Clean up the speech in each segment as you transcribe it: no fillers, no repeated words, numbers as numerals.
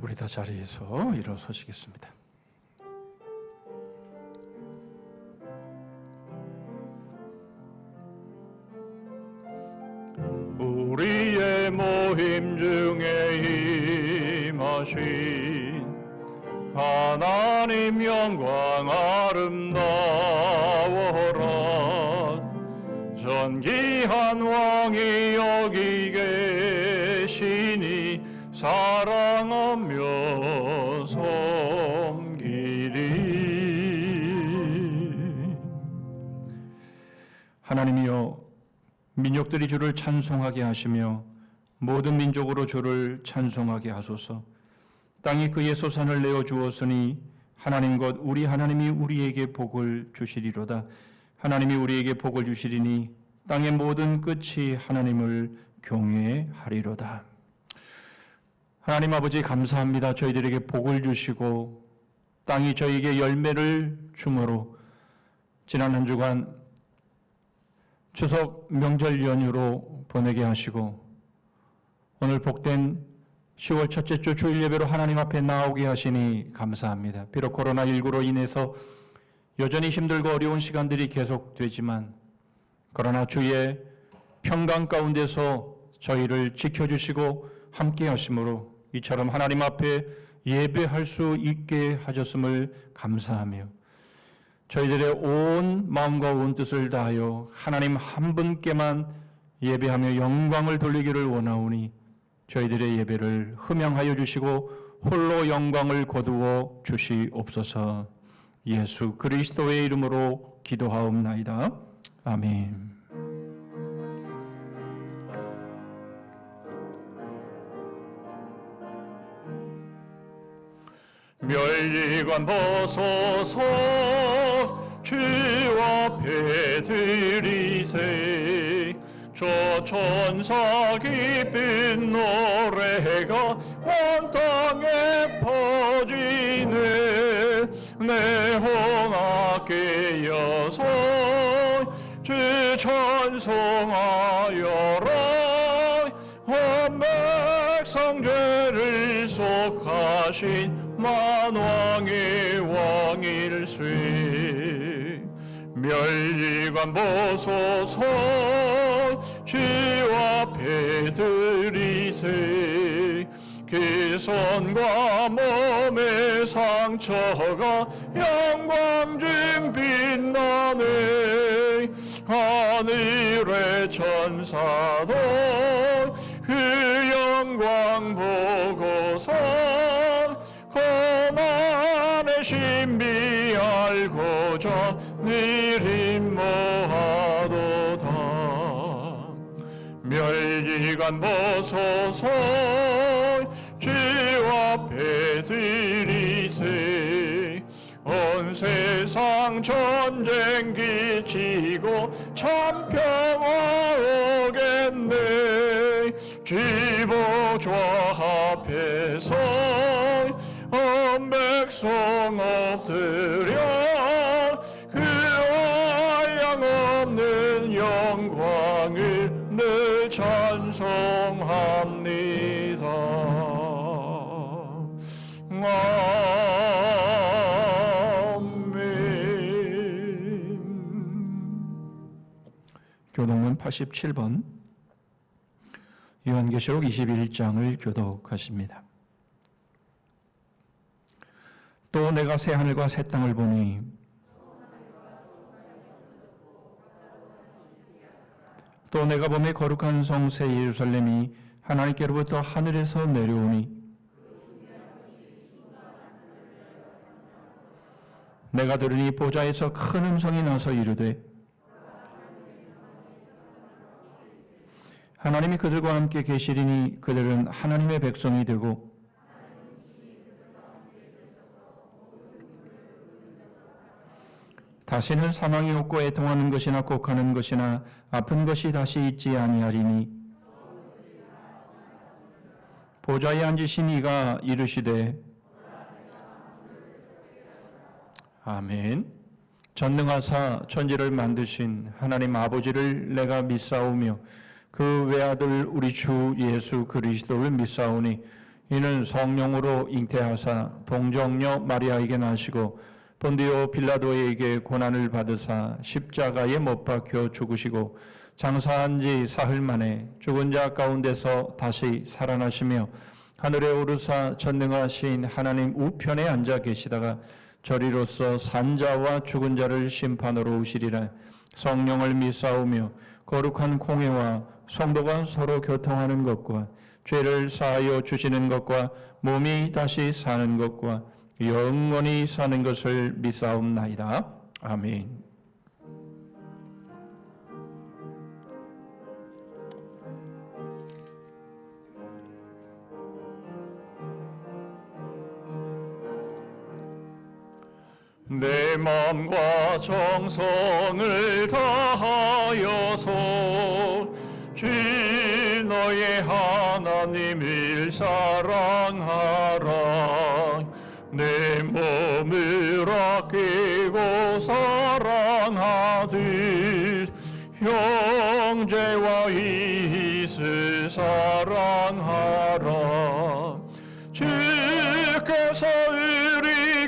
우리 다 자리에서 일어서시겠습니다. 우리의 모임 중에 임하신 하나님 영광 아름다워라. 전기한 왕이 여기 계시니 사랑하며 섬기리. 하나님이여, 민족들이 주를 찬송하게 하시며 모든 민족으로 주를 찬송하게 하소서. 땅이 그의 소산을 내어 주었으니 하나님 곧 우리 하나님이 우리에게 복을 주시리로다. 하나님이 우리에게 복을 주시리니 땅의 모든 끝이 하나님을 경외하리로다. 하나님 아버지, 감사합니다. 저희들에게 복을 주시고 땅이 저희에게 열매를 주므로 지난 한 주간 추석 명절 연휴로 보내게 하시고 오늘 복된 10월 첫째 주 주일 예배로 하나님 앞에 나오게 하시니 감사합니다. 비록 코로나19로 인해서 여전히 힘들고 어려운 시간들이 계속되지만 그러나 주의 평강 가운데서 저희를 지켜주시고 함께 하심으로 이처럼 하나님 앞에 예배할 수 있게 하셨음을 감사하며 저희들의 온 마음과 온 뜻을 다하여 하나님 한 분께만 예배하며 영광을 돌리기를 원하오니 저희들의 예배를 흠양하여 주시고 홀로 영광을 거두어 주시옵소서. 예수 그리스도의 이름으로 기도하옵나이다. 아멘. 멸리관 벗어서 주 앞에 드리세. 저 천사 기쁜 노래가 온 땅에 퍼지네. 내 혼악 깨어서 주 찬송하여라. 온 백성 죄를 속하신 만왕의 왕일세. 멸리관 벗어서 주 앞에 드리세. 기선과 몸의 상처가 영광 중 빛나네. 하늘의 천사도 그 영광 보고서 고난의 신비 알고자 내림모하도다. 멸리관 벗어서 주 앞에 드리세. 온 세상 전쟁 그치고 참 평화 오겠네. 지보좌 앞에서 온 백성 엎드려 그 한량없는 영광을 늘 찬송합니다. 아멘. 교독문 87번 요한계시록 21장을 교독하십니다. 또 내가 새 하늘과 새 땅을 보니 또 내가 보매 거룩한 성 새 예루살렘이 하나님께로부터 하늘에서 내려오니 내가 들으니 보좌에서 큰 음성이 나서 이르되 하나님이 그들과 함께 계시리니 그들은 하나님의 백성이 되고 다시는 사망이 없고 애통하는 것이나 곡하는 것이나 아픈 것이 다시 있지 아니하리니 보좌에 앉으신 이가 이르시되 아멘. 전능하사 천지를 만드신 하나님 아버지를 내가 믿사오며 그 외아들 우리 주 예수 그리스도를 믿사오니 이는 성령으로 잉태하사 동정녀 마리아에게 나시고 본디오 빌라도에게 고난을 받으사 십자가에 못 박혀 죽으시고 장사한 지 사흘 만에 죽은 자 가운데서 다시 살아나시며 하늘에 오르사 전능하신 하나님 우편에 앉아 계시다가 저리로서 산자와 죽은 자를 심판으로 오시리라. 성령을 믿사오며 거룩한 공회와 성도가 서로 교통하는 것과 죄를 사하여 주시는 것과 몸이 다시 사는 것과 영원히 사는 것을 믿사옵나이다. 아멘. 내 마음과 정성을 다하여서 주 너의 하나님을 사랑하라. 내 몸을 아끼고 사랑하듯 형제와 이웃을 사랑하라. 주께서 우리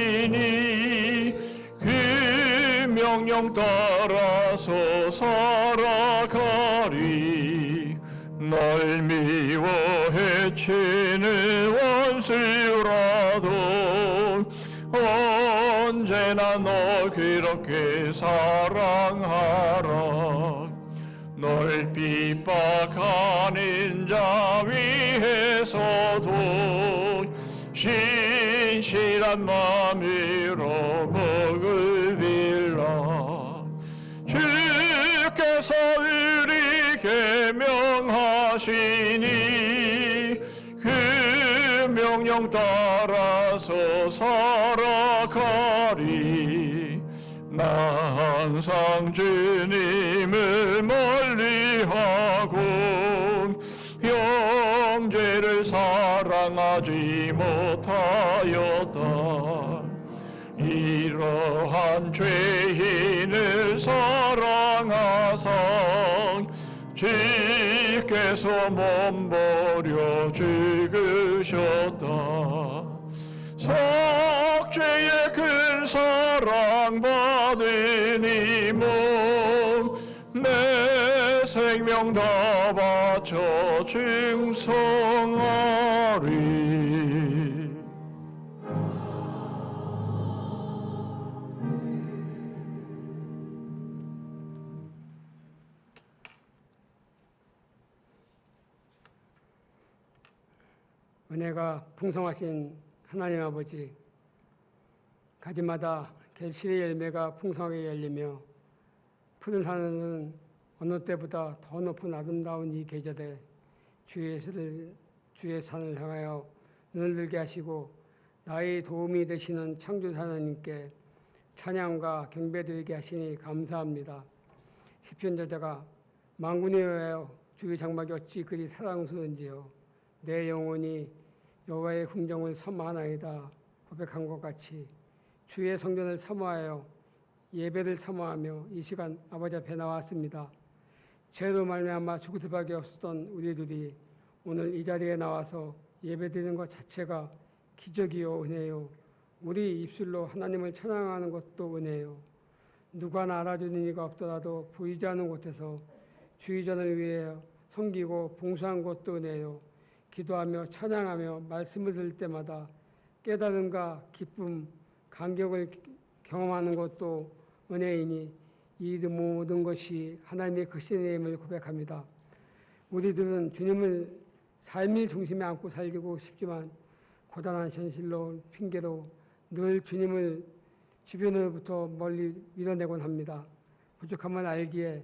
계명하시니 그 명령 따라서 살아가리. 날 미워 해치는 원수라도 언제나 너 그렇게 사랑하라. 널 핍박하는 자 위에서도 신실한 마음으로 복을 빌라. 주께서 우리 계명하시니 그 명령 따라서 살아가리. 나 항상 주님을 멀리하고 형제를 사랑하지 못하였다. 이러한 죄인을 사랑하사 주께서 몸버려 죽으셨다. 속죄의 큰 사랑 받은 이 몸 내 생명 다 바쳐 충성하리. 은혜가 풍성하신 하나님 아버지, 가지마다 결실의 열매가 풍성하게 열리며 푸른 하늘은 어느 때보다 더 높은 아름다운 이 계절에 주의 산을 향하여 눈을 들게 하시고 나의 도움이 되시는 창조주 하나님께 찬양과 경배드리게 하시니 감사합니다. 시편 저자가 만군이 여호와여 주의 장막이 어찌 그리 사랑스러운지요. 내 영혼이 여호와의 궁정을 사모하나이다 고백한 것 같이 주의 성전을 사모하여 예배를 사모하며 이 시간 아버지 앞에 나왔습니다. 죄로 말미암아 죽을 수밖에 없었던 우리들이 오늘 이 자리에 나와서 예배드리는 것 자체가 기적이요 은혜요. 우리 입술로 하나님을 찬양하는 것도 은혜요. 누가 하나 알아주는 이가 없더라도 보이지 않는 곳에서 주의전을 위해 섬기고 봉사한 것도 은혜요. 기도하며 찬양하며 말씀을 들을 때마다 깨달음과 기쁨, 감격을 경험하는 것도 은혜이니 이 모든 것이 하나님의 크신 은혜임을 고백합니다. 우리들은 주님을 삶의 중심에 안고 살고 싶지만 고단한 현실로 핑계로 늘 주님을 주변으로부터 멀리 밀어내곤 합니다. 부족함을 알기에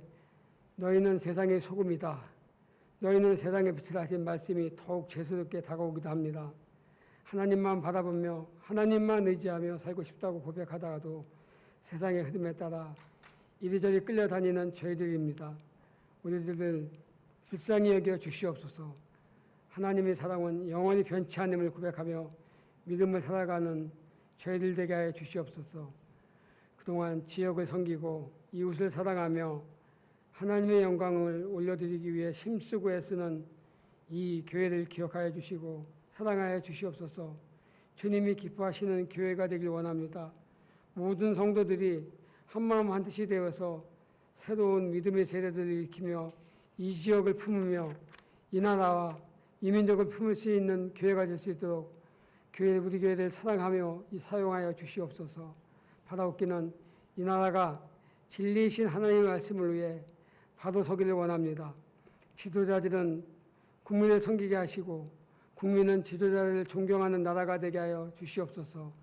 너희는 세상의 소금이다. 너희는 세상의 빛이라 하신 말씀이 더욱 죄스럽게 다가오기도 합니다. 하나님만 바라보며 하나님만 의지하며 살고 싶다고 고백하다가도 세상의 흐름에 따라 이리저리 끌려다니는 저희들입니다. 우리들을 불쌍히 여겨 주시옵소서. 하나님의 사랑은 영원히 변치 않음을 고백하며 믿음을 살아가는 저희들 되게 하여 주시옵소서. 그동안 지역을 섬기고 이웃을 사랑하며 하나님의 영광을 올려드리기 위해 힘쓰고 애쓰는 이 교회를 기억하여 주시고 사랑하여 주시옵소서. 주님이 기뻐하시는 교회가 되길 원합니다. 모든 성도들이 한마음 한뜻이 되어서 새로운 믿음의 세대들을 일으키며 이 지역을 품으며 이 나라와 이 민족을 품을 수 있는 교회가 될 수 있도록 우리 교회를 사랑하며 사용하여 주시옵소서. 바라옵기는 이 나라가 진리이신 하나님의 말씀을 위해 바로 서기를 원합니다. 지도자들은 국민을 섬기게 하시고 국민은 지도자를 존경하는 나라가 되게 하여 주시옵소서.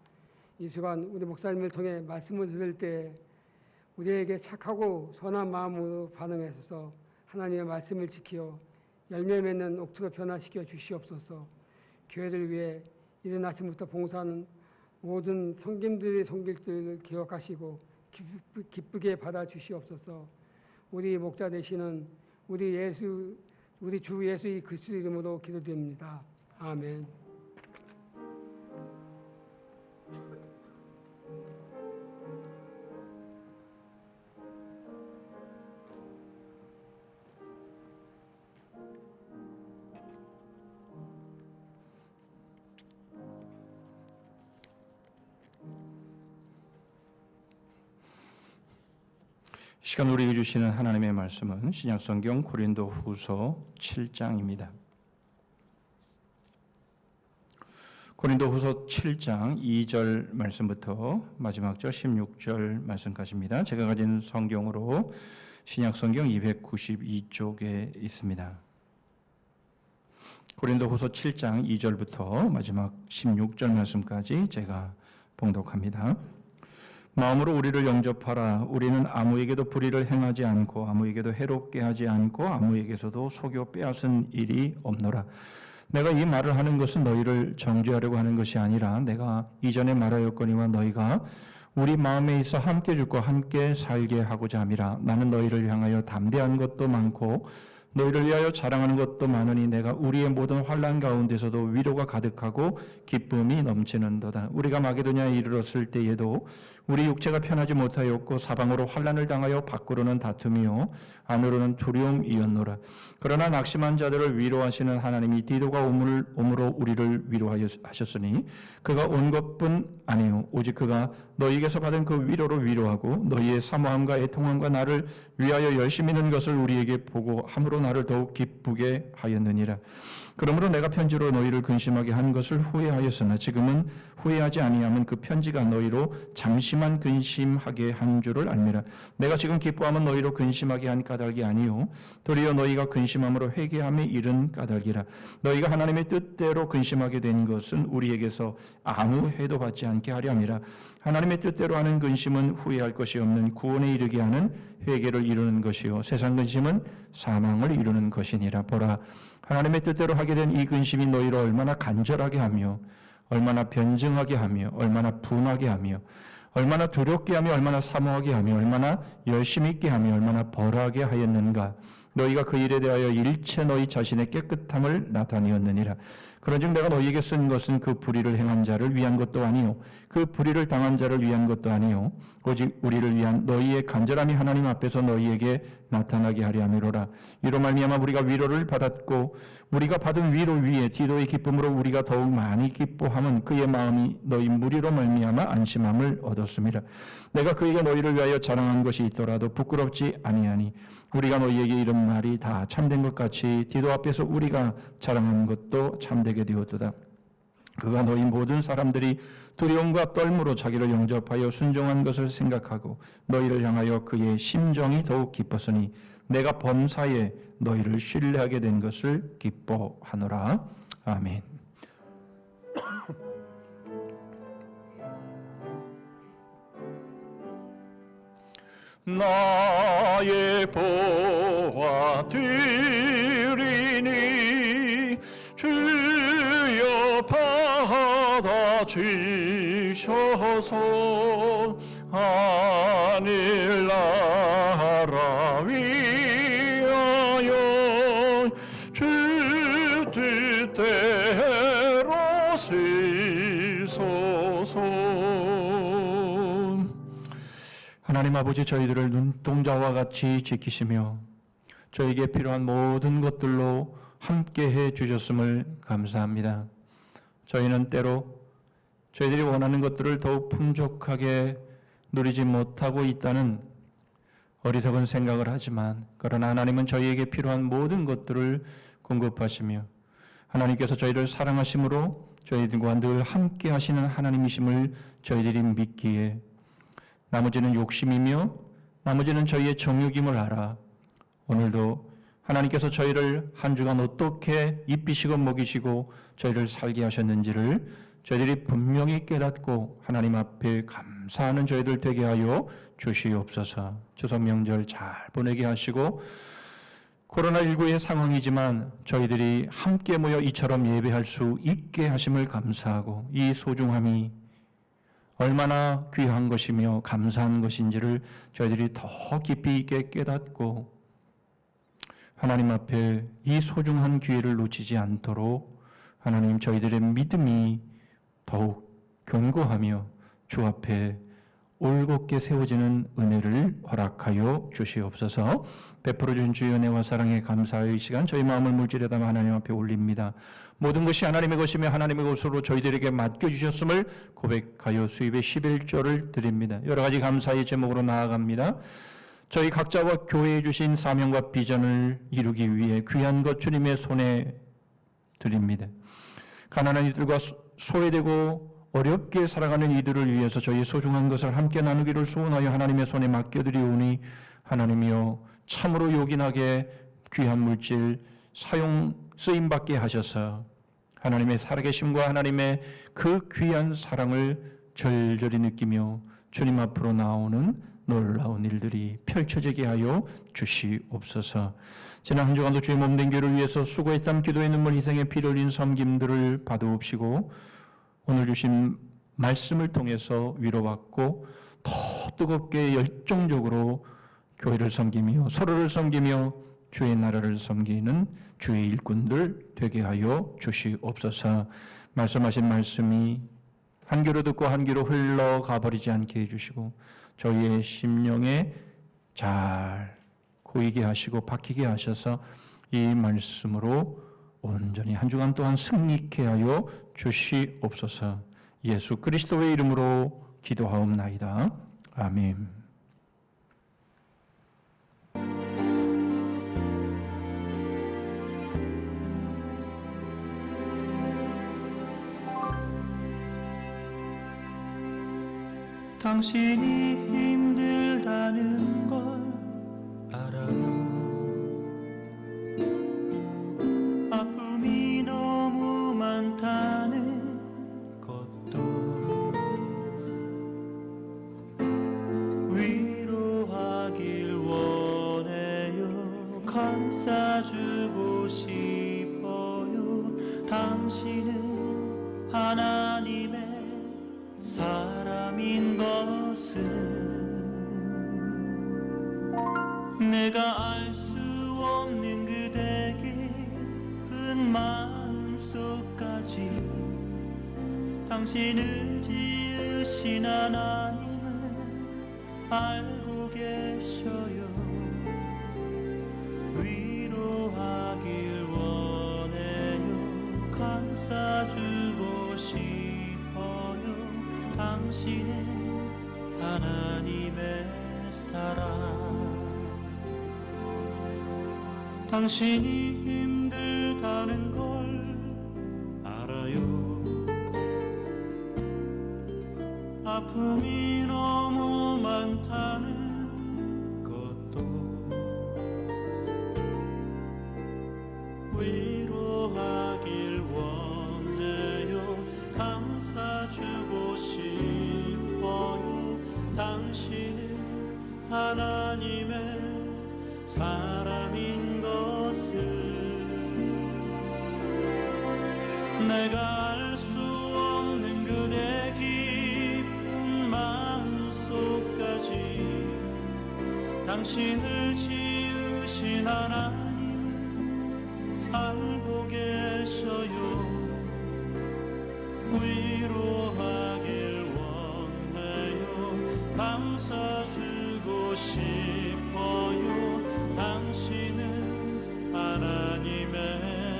이 시간 우리 목사님을 통해 말씀을 들을 때 우리에게 착하고 선한 마음으로 반응하셔서 하나님의 말씀을 지키어 열매 맺는 옥토로 변화시켜 주시옵소서. 교회를 위해 이른 아침부터 봉사하는 모든 성김들이 섬길 줄을 기억하시고 기쁘게 받아 주시옵소서. 우리 목자 되시는 우리 주 예수의 그리스도 이름으로 기도드립니다. 아멘. 이 시간 우리에게 주시는 하나님의 말씀은 신약성경 고린도후서 7장입니다. 고린도후서 7장 2절 말씀부터 마지막 절 16절 말씀까지입니다. 제가 가진 성경으로 신약성경 292쪽에 있습니다. 고린도후서 7장 2절부터 마지막 16절 말씀까지 제가 봉독합니다. 마음으로 우리를 영접하라. 우리는 아무에게도 불의를 행하지 않고 아무에게도 해롭게 하지 않고 아무에게서도 속여 빼앗은 일이 없노라. 내가 이 말을 하는 것은 너희를 정죄하려고 하는 것이 아니라 내가 이전에 말하였거니와 너희가 우리 마음에 있어 함께 죽고 함께 살게 하고자 함이라. 나는 너희를 향하여 담대한 것도 많고 너희를 위하여 자랑하는 것도 많으니 내가 우리의 모든 환난 가운데서도 위로가 가득하고 기쁨이 넘치는도다. 우리가 마게도냐에 이르렀을 때에도 우리 육체가 편하지 못하였고 사방으로 환난을 당하여 밖으로는 다툼이요 안으로는 두려움이었노라. 그러나 낙심한 자들을 위로하시는 하나님이 디도가 오므로 우리를 위로하셨으니 그가 온 것뿐 아니요 오직 그가 너희에게서 받은 그 위로로 위로하고 너희의 사모함과 애통함과 나를 위하여 열심히 있는 것을 우리에게 보고 함으로 나를 더욱 기쁘게 하였느니라. 그러므로 내가 편지로 너희를 근심하게 한 것을 후회하였으나 지금은 후회하지 아니하면 그 편지가 너희로 잠시만 근심하게 한 줄을 알미라. 내가 지금 기뻐하면 너희로 근심하게 한 까닭이 아니요 도리어 너희가 근심함으로 회개함에 이른 까닭이라. 너희가 하나님의 뜻대로 근심하게 된 것은 우리에게서 아무 해도 받지 않게 하려 함이라. 하나님의 뜻대로 하는 근심은 후회할 것이 없는 구원에 이르게 하는 회개를 이루는 것이요 세상 근심은 사망을 이루는 것이니라. 보라, 하나님의 뜻대로 하게 된 이 근심이 너희를 얼마나 간절하게 하며 얼마나 변증하게 하며 얼마나 분하게 하며 얼마나 두렵게 하며 얼마나 사모하게 하며 얼마나 열심히 있게 하며 얼마나 벌하게 하였는가. 너희가 그 일에 대하여 일체 너희 자신의 깨끗함을 나타내었느니라. 그런즉 내가 너희에게 쓴 것은 그 불의를 행한 자를 위한 것도 아니요 그 불의를 당한 자를 위한 것도 아니요 오직 우리를 위한 너희의 간절함이 하나님 앞에서 너희에게 나타나게 하려 함이로라. 이로 말미암아 우리가 위로를 받았고 우리가 받은 위로 위에 디도의 기쁨으로 우리가 더욱 많이 기뻐함은 그의 마음이 너희 무리로 말미암아 안심함을 얻었음이라. 내가 그에게 너희를 위하여 자랑한 것이 있더라도 부끄럽지 아니하니 우리가 너희에게 이런 말이 다 참된 것 같이 디도 앞에서 우리가 자랑한 것도 참되게 되었도다. 그가 너희 모든 사람들이 두려움과 떨므로 자기를 영접하여 순종한 것을 생각하고 너희를 향하여 그의 심정이 더욱 기뻤으니 내가 범사에 너희를 신뢰하게 된 것을 기뻐하노라. 아멘. 나의 보화 드리니 주여 받아 주셔서 하늘 나라 위하여 주 뜻대로 쓰소서. 하나님 아버지, 저희들을 눈동자와 같이 지키시며 저에게 필요한 모든 것들로 함께해 주셨음을 감사합니다. 저희는 때로 저희들이 원하는 것들을 더욱 풍족하게 누리지 못하고 있다는 어리석은 생각을 하지만, 그러나 하나님은 저희에게 필요한 모든 것들을 공급하시며 하나님께서 저희를 사랑하심으로 저희들과 늘 함께 하시는 하나님이심을 저희들이 믿기에 나머지는 욕심이며 나머지는 저희의 정욕임을 알아 오늘도 하나님께서 저희를 한 주간 어떻게 입히시고 먹이시고 저희를 살게 하셨는지를 저희들이 분명히 깨닫고 하나님 앞에 감사하는 저희들 되게 하여 주시옵소서. 추석 명절 잘 보내게 하시고, 코로나19의 상황이지만 저희들이 함께 모여 이처럼 예배할 수 있게 하심을 감사하고, 이 소중함이 얼마나 귀한 것이며 감사한 것인지를 저희들이 더 깊이 있게 깨닫고 하나님 앞에 이 소중한 기회를 놓치지 않도록 하나님 저희들의 믿음이 더욱 견고하며 주 앞에 올곧게 세워지는 은혜를 허락하여 주시옵소서. 베풀어 주신 주의 은혜와 사랑에 감사의 시간 저희 마음을 물질에다 하나님 앞에 올립니다. 모든 것이 하나님의 것이며 하나님의 것으로 저희들에게 맡겨주셨음을 고백하여 수입의 11조를 드립니다. 여러 가지 감사의 제목으로 나아갑니다. 저희 각자와 교회에 주신 사명과 비전을 이루기 위해 귀한 것 주님의 손에 드립니다. 가난한 이들과 소외되고 어렵게 살아가는 이들을 위해서 저희 소중한 것을 함께 나누기를 소원하여 하나님의 손에 맡겨드리오니 하나님이여 참으로 요긴하게 귀한 물질 사용 쓰임받게 하셔서 하나님의 살아계심과 하나님의 그 귀한 사랑을 절절히 느끼며 주님 앞으로 나오는 놀라운 일들이 펼쳐지게 하여 주시옵소서. 지난 한 주간도 주의 몸된 교회를 위해서 수고의 땀, 기도의 눈물, 희생의 피를 흘린 섬김들을 받아옵시고 오늘 주신 말씀을 통해서 위로받고 더 뜨겁게 열정적으로 교회를 섬기며 서로를 섬기며 주의 나라를 섬기는 주의 일꾼들 되게 하여 주시옵소서. 말씀하신 말씀이 한 귀로 듣고 한 귀로 흘러가 버리지 않게 해주시고 저희의 심령에 잘 고이게 하시고 박히게 하셔서 이 말씀으로 온전히 한 주간 동안 승리케 하여 주시옵소서. 예수 그리스도의 이름으로 기도하옵나이다. 아멘. 당신이 힘들다는 걸 알아요. 아픔이 너무 많다는 것도 위로하길 원해요. 감싸주고 싶어요. 당신은 하나님의 사람인 것은 내가 알 수 없는 그대 깊은 마음속까지 당신을 지으신 하나님은 알고 계셔요. 위로하길 원해요. 감싸주고 싶어요. 당신은 하나님의 사랑. 당신이 힘들다는 걸 알아요. 아픔이 너무 많다는 것도 위로하길 원해요. 감싸주고 싶어요. 당신은 하나님의 사람인 것을 내가 알 수 없는 그대 깊은 마음속까지 당신을 지으신 하나님은 알고 계셔요. 위로하길 원해요. 감싸주고 싶어요. 당신은 하나님의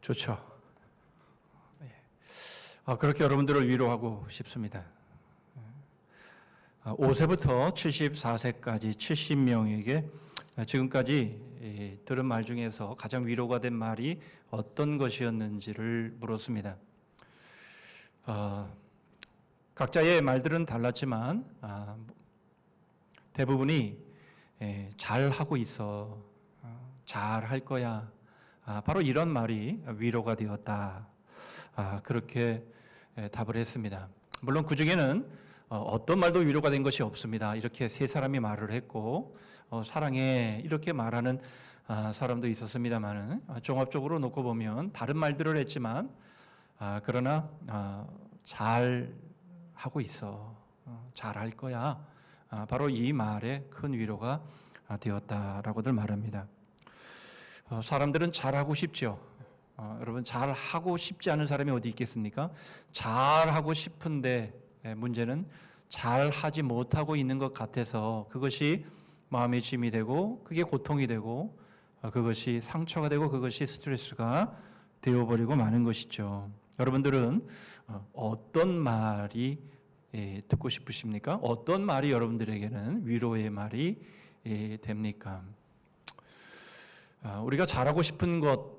좋죠. 그렇게 여러분들을 위로하고 싶습니다. 5세부터 74세까지 70명에게 지금까지 들은 말 중에서 가장 위로가 된 말이 어떤 것이었는지를 물었습니다. 각자의 말들은 달랐지만 대부분이 잘하고 있어, 잘할 거야, 바로 이런 말이 위로가 되었다, 그렇게 답을 했습니다. 물론 그 중에는 어떤 말도 위로가 된 것이 없습니다. 이렇게 세 사람이 말을 했고 사랑해 이렇게 말하는 사람도 있었습니다만은 종합적으로 놓고 보면 다른 말들을 했지만 그러나 잘 하고 있어, 잘할 거야, 바로 이 말에 큰 위로가 되었다라고들 말합니다. 사람들은 잘하고 싶죠. 여러분, 잘하고 싶지 않은 사람이 어디 있겠습니까? 잘하고 싶은데 문제는 잘하지 못하고 있는 것 같아서 그것이 마음의 짐이 되고 그게 고통이 되고 그것이 상처가 되고 그것이 스트레스가 되어버리고 마는 것이죠. 여러분들은 어떤 말이 듣고 싶으십니까? 어떤 말이 여러분들에게는 위로의 말이 됩니까? 우리가 잘하고 싶은 것,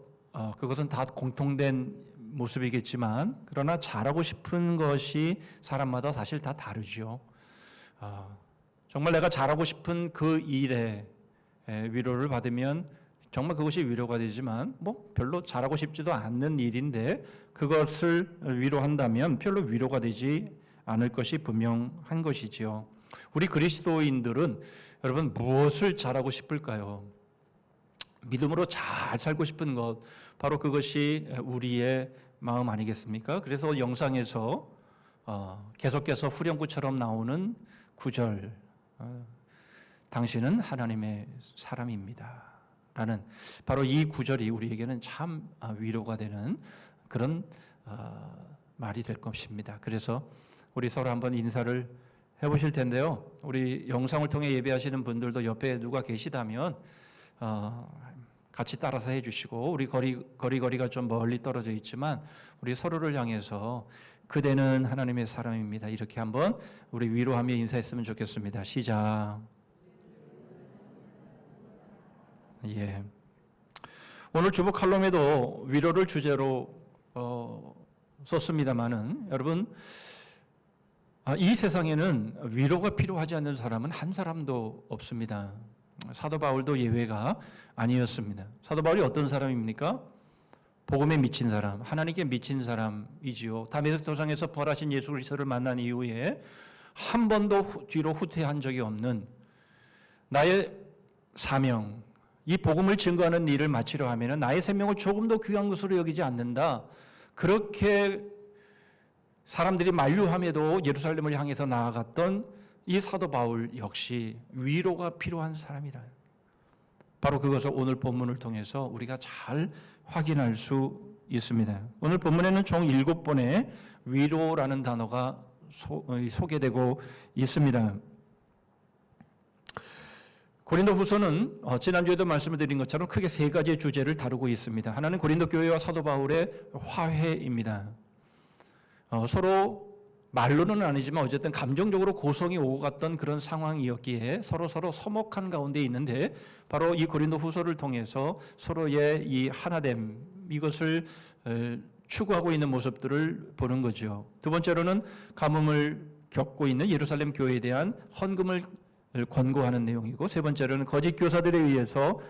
그것은 다 공통된 모습이겠지만 그러나 잘하고 싶은 것이 사람마다 사실 다 다르죠. 정말 내가 잘하고 싶은 그 일에 위로를 받으면 정말 그것이 위로가 되지만 별로 잘하고 싶지도 않는 일인데 그것을 위로한다면 별로 위로가 되지 않을 것이 분명한 것이지요. 우리 그리스도인들은 여러분 무엇을 잘하고 싶을까요? 믿음으로 잘 살고 싶은 것, 바로 그것이 우리의 마음 아니겠습니까? 그래서 영상에서 계속해서 후렴구처럼 나오는 구절, 당신은 하나님의 사람입니다 라는 바로 이 구절이 우리에게는 참 위로가 되는 그런 말이 될 것입니다. 그래서 우리 서로 한번 인사를 해보실 텐데요. 우리 영상을 통해 예배하시는 분들도 옆에 누가 계시다면 같이 따라서 해주시고, 우리 거리가 좀 멀리 떨어져 있지만 우리 서로를 향해서 그대는 하나님의 사람입니다 이렇게 한번 우리 위로하며 인사했으면 좋겠습니다. 시작. 예. 오늘 주보 칼럼에도 위로를 주제로 썼습니다마는 여러분, 이 세상에는 위로가 필요하지 않는 사람은 한 사람도 없습니다. 사도 바울도 예외가 아니었습니다. 사도 바울이 어떤 사람입니까? 복음에 미친 사람, 하나님께 미친 사람이지요. 다메섹 도상에서 부활하신 예수 그리스도를 만난 이후에 한 번도 뒤로 후퇴한 적이 없는 나의 사명, 이 복음을 증거하는 일을 마치려 하면 나의 생명을 조금 더 귀한 것으로 여기지 않는다. 그렇게 사람들이 만류함에도 예루살렘을 향해서 나아갔던 이 사도 바울 역시 위로가 필요한 사람이라. 바로 그것을 오늘 본문을 통해서 우리가 잘 확인할 수 있습니다. 오늘 본문에는 총 7번의 위로라는 단어가 소개되고 있습니다. 고린도 후서는 지난주에도 말씀을 드린 것처럼 크게 세 가지의 주제를 다루고 있습니다. 하나는 고린도 교회와 사도 바울의 화해입니다. 서로 말로는 아니지만 어쨌든 감정적으로 고성이 오고 갔던 그런 상황이었기에 서로 서먹한 가운데 있는데 바로 이 고린도 후서를 통해서 서로의 이 하나됨, 이것을 추구하고 있는 모습들을 보는 거죠. 두 번째로는 가뭄을 겪고 있는 예루살렘 교회에 대한 헌금을 권고하는 내용이고, 세 번째로는 거짓 교사들에 의해서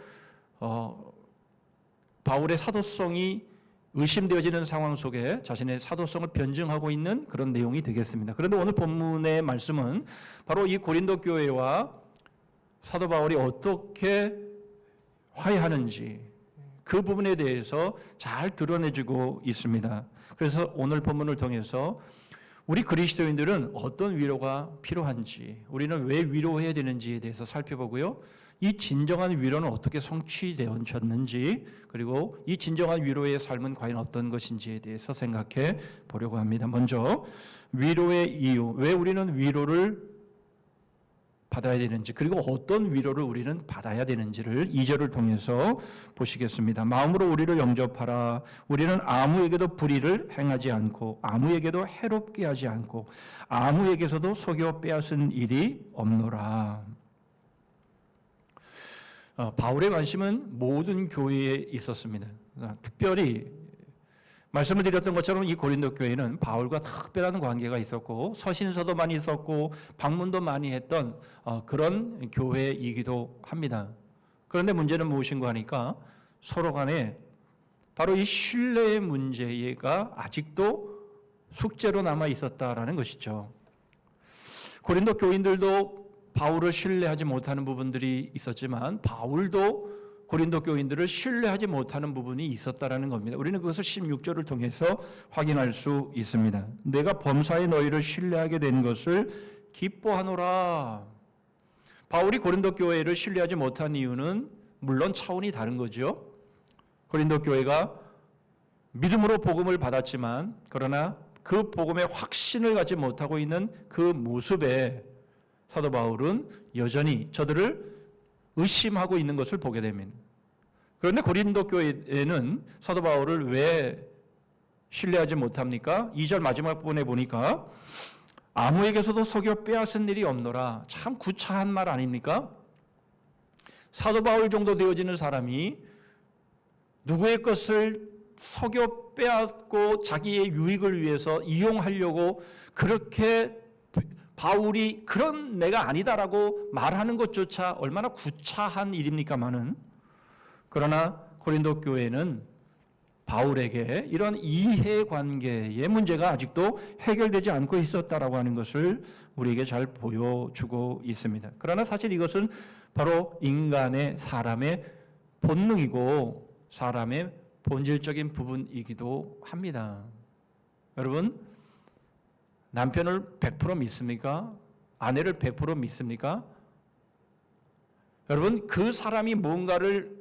바울의 사도성이 의심되어지는 상황 속에 자신의 사도성을 변증하고 있는 그런 내용이 되겠습니다. 그런데 오늘 본문의 말씀은 바로 이 고린도 교회와 사도 바울이 어떻게 화해하는지 그 부분에 대해서 잘 드러내주고 있습니다. 그래서 오늘 본문을 통해서 우리 그리스도인들은 어떤 위로가 필요한지, 우리는 왜 위로해야 되는지에 대해서 살펴보고요. 이 진정한 위로는 어떻게 성취되었는지, 그리고 이 진정한 위로의 삶은 과연 어떤 것인지에 대해서 생각해 보려고 합니다. 먼저 위로의 이유, 왜 우리는 위로를 받아야 되는지, 그리고 어떤 위로를 우리는 받아야 되는지를 2절을 통해서 보시겠습니다. 마음으로 우리를 영접하라. 우리는 아무에게도 불의를 행하지 않고 아무에게도 해롭게 하지 않고 아무에게서도 속여 빼앗은 일이 없노라. 바울의 관심은 모든 교회에 있었습니다. 특별히 말씀을 드렸던 것처럼 이 고린도 교회는 바울과 특별한 관계가 있었고 서신서도 많이 있었고 방문도 많이 했던 그런 교회이기도 합니다. 그런데 문제는 무엇인가 하니까 서로 간에 바로 이 신뢰의 문제가 아직도 숙제로 남아 있었다라는 것이죠. 고린도 교인들도 바울을 신뢰하지 못하는 부분들이 있었지만 바울도 고린도 교인들을 신뢰하지 못하는 부분이 있었다라는 겁니다. 우리는 그것을 16절을 통해서 확인할 수 있습니다. 내가 범사에 너희를 신뢰하게 된 것을 기뻐하노라. 바울이 고린도 교회를 신뢰하지 못한 이유는 물론 차원이 다른 거죠. 고린도 교회가 믿음으로 복음을 받았지만 그러나 그 복음의 확신을 갖지 못하고 있는 그 모습에 사도 바울은 여전히 저들을 의심하고 있는 것을 보게 됩니다. 그런데 고린도 교회에는 사도 바울을 왜 신뢰하지 못합니까? 2절 마지막 부분에 보니까 아무에게서도 속여 빼앗은 일이 없노라. 참 구차한 말 아닙니까? 사도 바울 정도 되어지는 사람이 누구의 것을 속여 빼앗고 자기의 유익을 위해서 이용하려고 그렇게 바울이 그런 내가 아니다라고 말하는 것조차 얼마나 구차한 일입니까마는, 그러나 고린도 교회는 바울에게 이런 이해관계의 문제가 아직도 해결되지 않고 있었다라고 하는 것을 우리에게 잘 보여주고 있습니다. 그러나 사실 이것은 바로 인간의 사람의 본능이고 사람의 본질적인 부분이기도 합니다. 여러분, 남편을 100% 믿습니까? 아내를 100% 믿습니까? 여러분, 그 사람이 뭔가를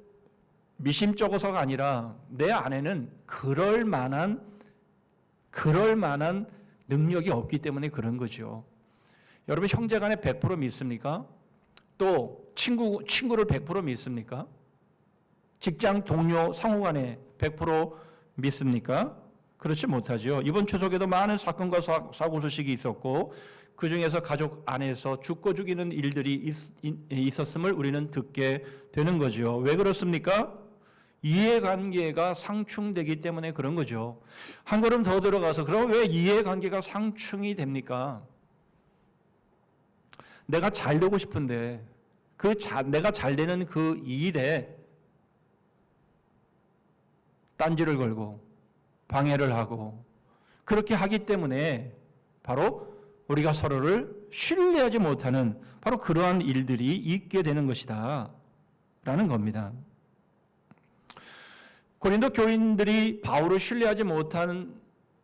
미심쩍어서가 아니라 내 아내는 그럴 만한 능력이 없기 때문에 그런 거죠. 여러분, 형제간에 100% 믿습니까? 또 친구를 100% 믿습니까? 직장 동료 상호간에 100% 믿습니까? 그렇지 못하죠. 이번 추석에도 많은 사건과 사고 소식이 있었고 그 중에서 가족 안에서 죽고 죽이는 일들이 있었음을 우리는 듣게 되는 거죠. 왜 그렇습니까? 이해관계가 상충되기 때문에 그런 거죠. 한 걸음 더 들어가서 그럼 왜 이해관계가 상충이 됩니까? 내가 잘 되고 싶은데 내가 잘 되는 그 일에 딴지를 걸고 방해를 하고 그렇게 하기 때문에 바로 우리가 서로를 신뢰하지 못하는 바로 그러한 일들이 있게 되는 것이다 라는 겁니다. 고린도 교인들이 바울을 신뢰하지 못하는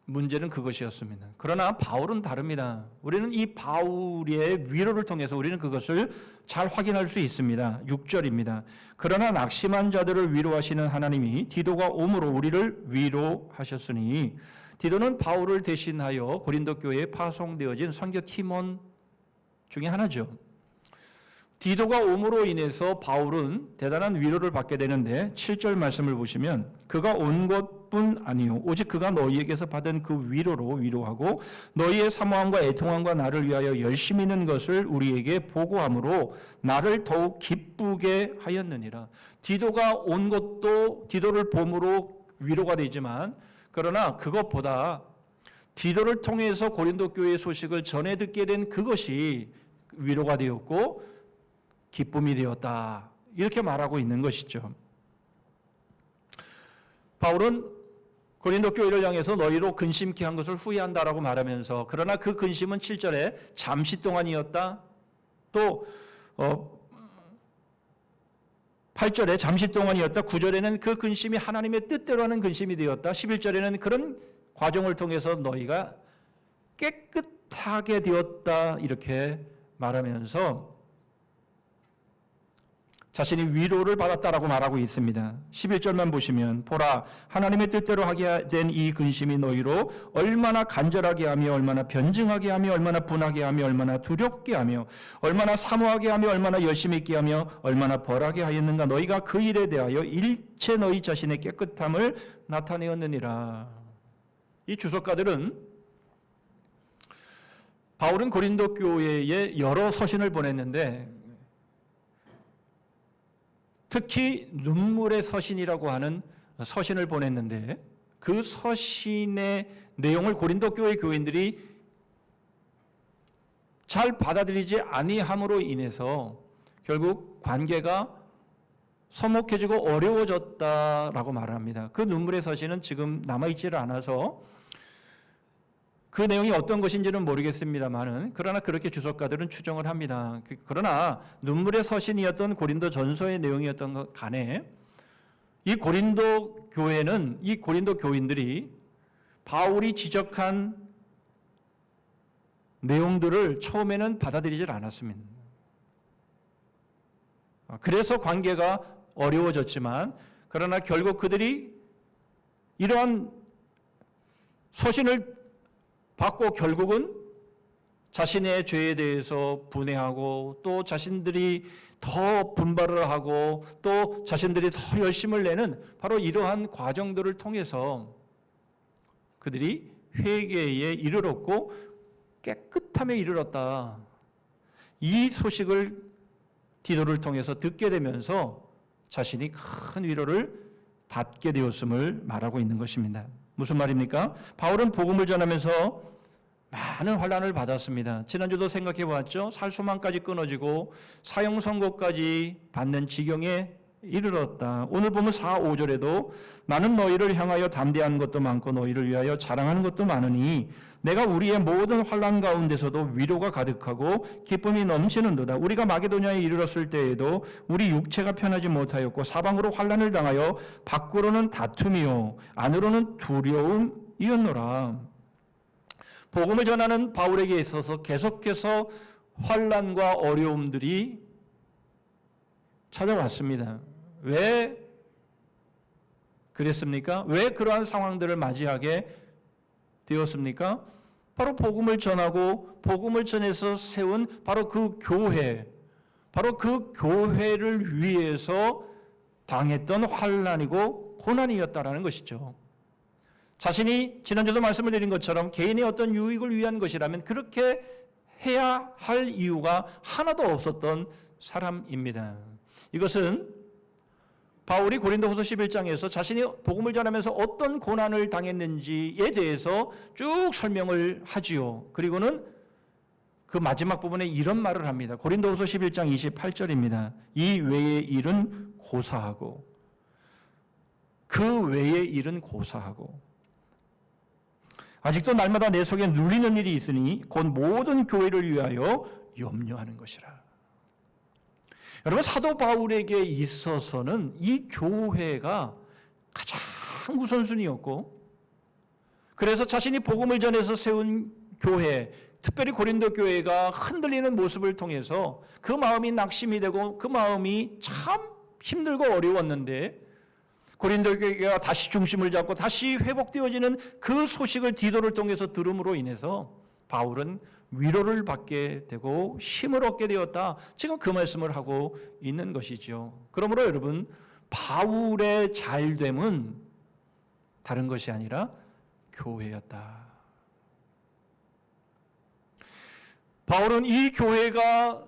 문제는 그것이었습니다. 그러나 바울은 다릅니다. 우리는 이 바울의 위로를 통해서 우리는 그것을 잘 확인할 수 있습니다. 6절입니다. 그러나 낙심한 자들을 위로하시는 하나님이 디도가 오므로 우리를 위로하셨으니, 디도는 바울을 대신하여 고린도 교회에 파송되어진 선교 팀원 중에 하나죠. 디도가 옴으로 인해서 바울은 대단한 위로를 받게 되는데 7절 말씀을 보시면 그가 온 것뿐 아니요 오직 그가 너희에게서 받은 그 위로로 위로하고 너희의 사모함과 애통함과 나를 위하여 열심히 있는 것을 우리에게 보고함으로 나를 더욱 기쁘게 하였느니라. 디도가 온 것도 디도를 봄으로 위로가 되지만 그러나 그것보다 디도를 통해서 고린도 교회의 소식을 전해 듣게 된 그것이 위로가 되었고 기쁨이 되었다. 이렇게 말하고 있는 것이죠. 바울은 고린도 교회를 향해서 너희로 근심케 한 것을 후회한다라고 말하면서 그러나 그 근심은 7절에 잠시 동안이었다. 또 8절에 잠시 동안이었다. 9절에는 그 근심이 하나님의 뜻대로 하는 근심이 되었다. 11절에는 그런 과정을 통해서 너희가 깨끗하게 되었다. 이렇게 말하면서 자신이 위로를 받았다라고 말하고 있습니다. 11절만 보시면 보라 하나님의 뜻대로 하게 된 이 근심이 너희로 얼마나 간절하게 하며 얼마나 변증하게 하며 얼마나 분하게 하며 얼마나 두렵게 하며 얼마나 사모하게 하며 얼마나 열심히 있게 하며 얼마나 벌하게 하였는가. 너희가 그 일에 대하여 일체 너희 자신의 깨끗함을 나타내었느니라. 이 주석가들은 바울은 고린도 교회에 여러 서신을 보냈는데 특히 눈물의 서신이라고 하는 서신을 보냈는데 그 서신의 내용을 고린도 교회 교인들이 잘 받아들이지 아니함으로 인해서 결국 관계가 서먹해지고 어려워졌다라고 말합니다. 그 눈물의 서신은 지금 남아있지를 않아서 그 내용이 어떤 것인지는 모르겠습니다만은 그러나 그렇게 주석가들은 추정을 합니다. 그러나 눈물의 서신이었던 고린도 전서의 내용이었던 것 간에 이 고린도 교회는 이 고린도 교인들이 바울이 지적한 내용들을 처음에는 받아들이질 않았습니다. 그래서 관계가 어려워졌지만 그러나 결국 그들이 이러한 서신을 받고 결국은 자신의 죄에 대해서 분해하고 또 자신들이 더 분발을 하고 또 자신들이 더 열심을 내는 바로 이러한 과정들을 통해서 그들이 회개에 이르렀고 깨끗함에 이르렀다. 이 소식을 디도를 통해서 듣게 되면서 자신이 큰 위로를 받게 되었음을 말하고 있는 것입니다. 무슨 말입니까? 바울은 복음을 전하면서 많은 환난을 받았습니다. 지난주도 생각해 보았죠. 살소망까지 끊어지고 사형 선고까지 받는 지경에 이르렀다. 오늘 보면 4, 5절에도 나는 너희를 향하여 담대한 것도 많고 너희를 위하여 자랑하는 것도 많으니 내가 우리의 모든 환난 가운데서도 위로가 가득하고 기쁨이 넘치는도다. 우리가 마게도냐에 이르렀을 때에도 우리 육체가 편하지 못하였고 사방으로 환난을 당하여 밖으로는 다툼이요 안으로는 두려움이었노라. 복음을 전하는 바울에게 있어서 계속해서 환난과 어려움들이 찾아왔습니다. 왜 그랬습니까? 왜 그러한 상황들을 맞이하게 되었습니까? 바로 복음을 전하고 복음을 전해서 세운 바로 그 교회, 바로 그 교회를 위해서 당했던 환난이고 고난이었다라는 것이죠. 자신이 지난주도 말씀을 드린 것처럼 개인의 어떤 유익을 위한 것이라면 그렇게 해야 할 이유가 하나도 없었던 사람입니다. 이것은 바울이 고린도후서 11장에서 자신이 복음을 전하면서 어떤 고난을 당했는지에 대해서 쭉 설명을 하지요. 그리고는 그 마지막 부분에 이런 말을 합니다. 고린도후서 11장 28절입니다. 이 외의 일은 고사하고 그 외의 일은 고사하고 아직도 날마다 내 속에 눌리는 일이 있으니 곧 모든 교회를 위하여 염려하는 것이라. 여러분 사도 바울에게 있어서는 이 교회가 가장 우선순위였고 그래서 자신이 복음을 전해서 세운 교회, 특별히 고린도 교회가 흔들리는 모습을 통해서 그 마음이 낙심이 되고 그 마음이 참 힘들고 어려웠는데 고린도 교회가 다시 중심을 잡고 다시 회복되어지는 그 소식을 디도를 통해서 들음으로 인해서 바울은 위로를 받게 되고 힘을 얻게 되었다. 지금 그 말씀을 하고 있는 것이죠. 그러므로 여러분 바울의 잘됨은 다른 것이 아니라 교회였다. 바울은 이 교회가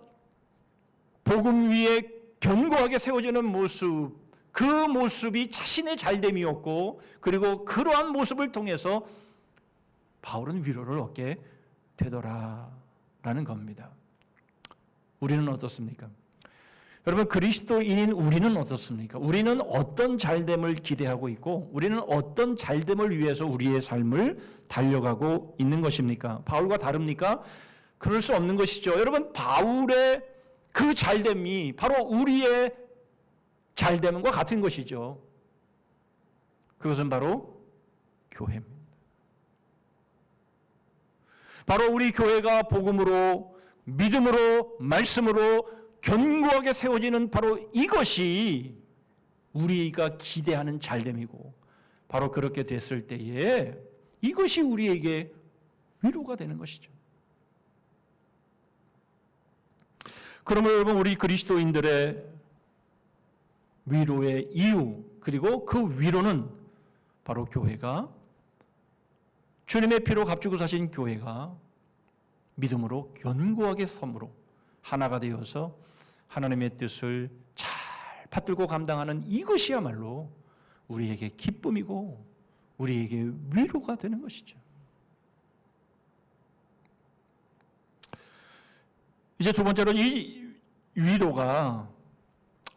복음 위에 견고하게 세워지는 모습, 그 모습이 자신의 잘됨이었고 그리고 그러한 모습을 통해서 바울은 위로를 얻게 되더라라는 겁니다. 우리는 어떻습니까? 여러분 그리스도인인 우리는 어떻습니까? 우리는 어떤 잘됨을 기대하고 있고 우리는 어떤 잘됨을 위해서 우리의 삶을 달려가고 있는 것입니까? 바울과 다릅니까? 그럴 수 없는 것이죠. 여러분 바울의 그 잘됨이 바로 우리의 잘됨과 같은 것이죠. 그것은 바로 교회입니다. 바로 우리 교회가 복음으로, 믿음으로, 말씀으로 견고하게 세워지는 바로 이것이 우리가 기대하는 잘됨이고, 바로 그렇게 됐을 때에 이것이 우리에게 위로가 되는 것이죠. 그러면 여러분, 우리 그리스도인들의 위로의 이유, 그리고 그 위로는 바로 교회가, 주님의 피로 값주고 사신 교회가 믿음으로 견고하게 섬으로 하나가 되어서 하나님의 뜻을 잘 받들고 감당하는 이것이야말로 우리에게 기쁨이고 우리에게 위로가 되는 것이죠. 이제 두 번째로 이 위로가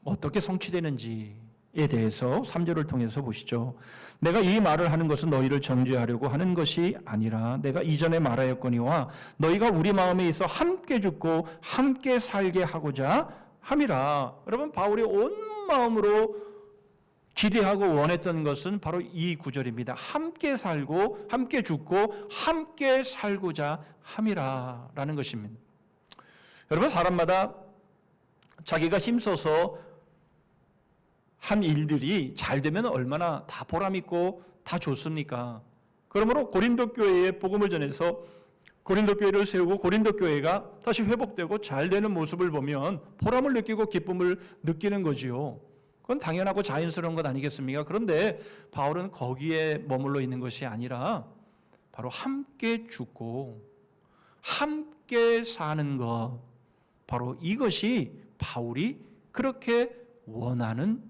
어떻게 성취되는지에 대해서 3절을 통해서 보시죠. 내가 이 말을 하는 것은 너희를 정죄하려고 하는 것이 아니라 내가 이전에 말하였거니와 너희가 우리 마음에 있어 함께 죽고 함께 살게 하고자 함이라. 여러분, 바울이 온 마음으로 기대하고 원했던 것은 바로 이 구절입니다. 함께 살고 함께 죽고 함께 살고자 함이라 라는 것입니다. 여러분, 사람마다 자기가 힘써서 한 일들이 잘 되면 얼마나 다 보람있고 다 좋습니까? 그러므로 고린도 교회에 복음을 전해서 고린도 교회를 세우고 고린도 교회가 다시 회복되고 잘 되는 모습을 보면 보람을 느끼고 기쁨을 느끼는 거지요. 그건 당연하고 자연스러운 것 아니겠습니까? 그런데 바울은 거기에 머물러 있는 것이 아니라 바로 함께 죽고 함께 사는 것, 바로 이것이 바울이 그렇게 원하는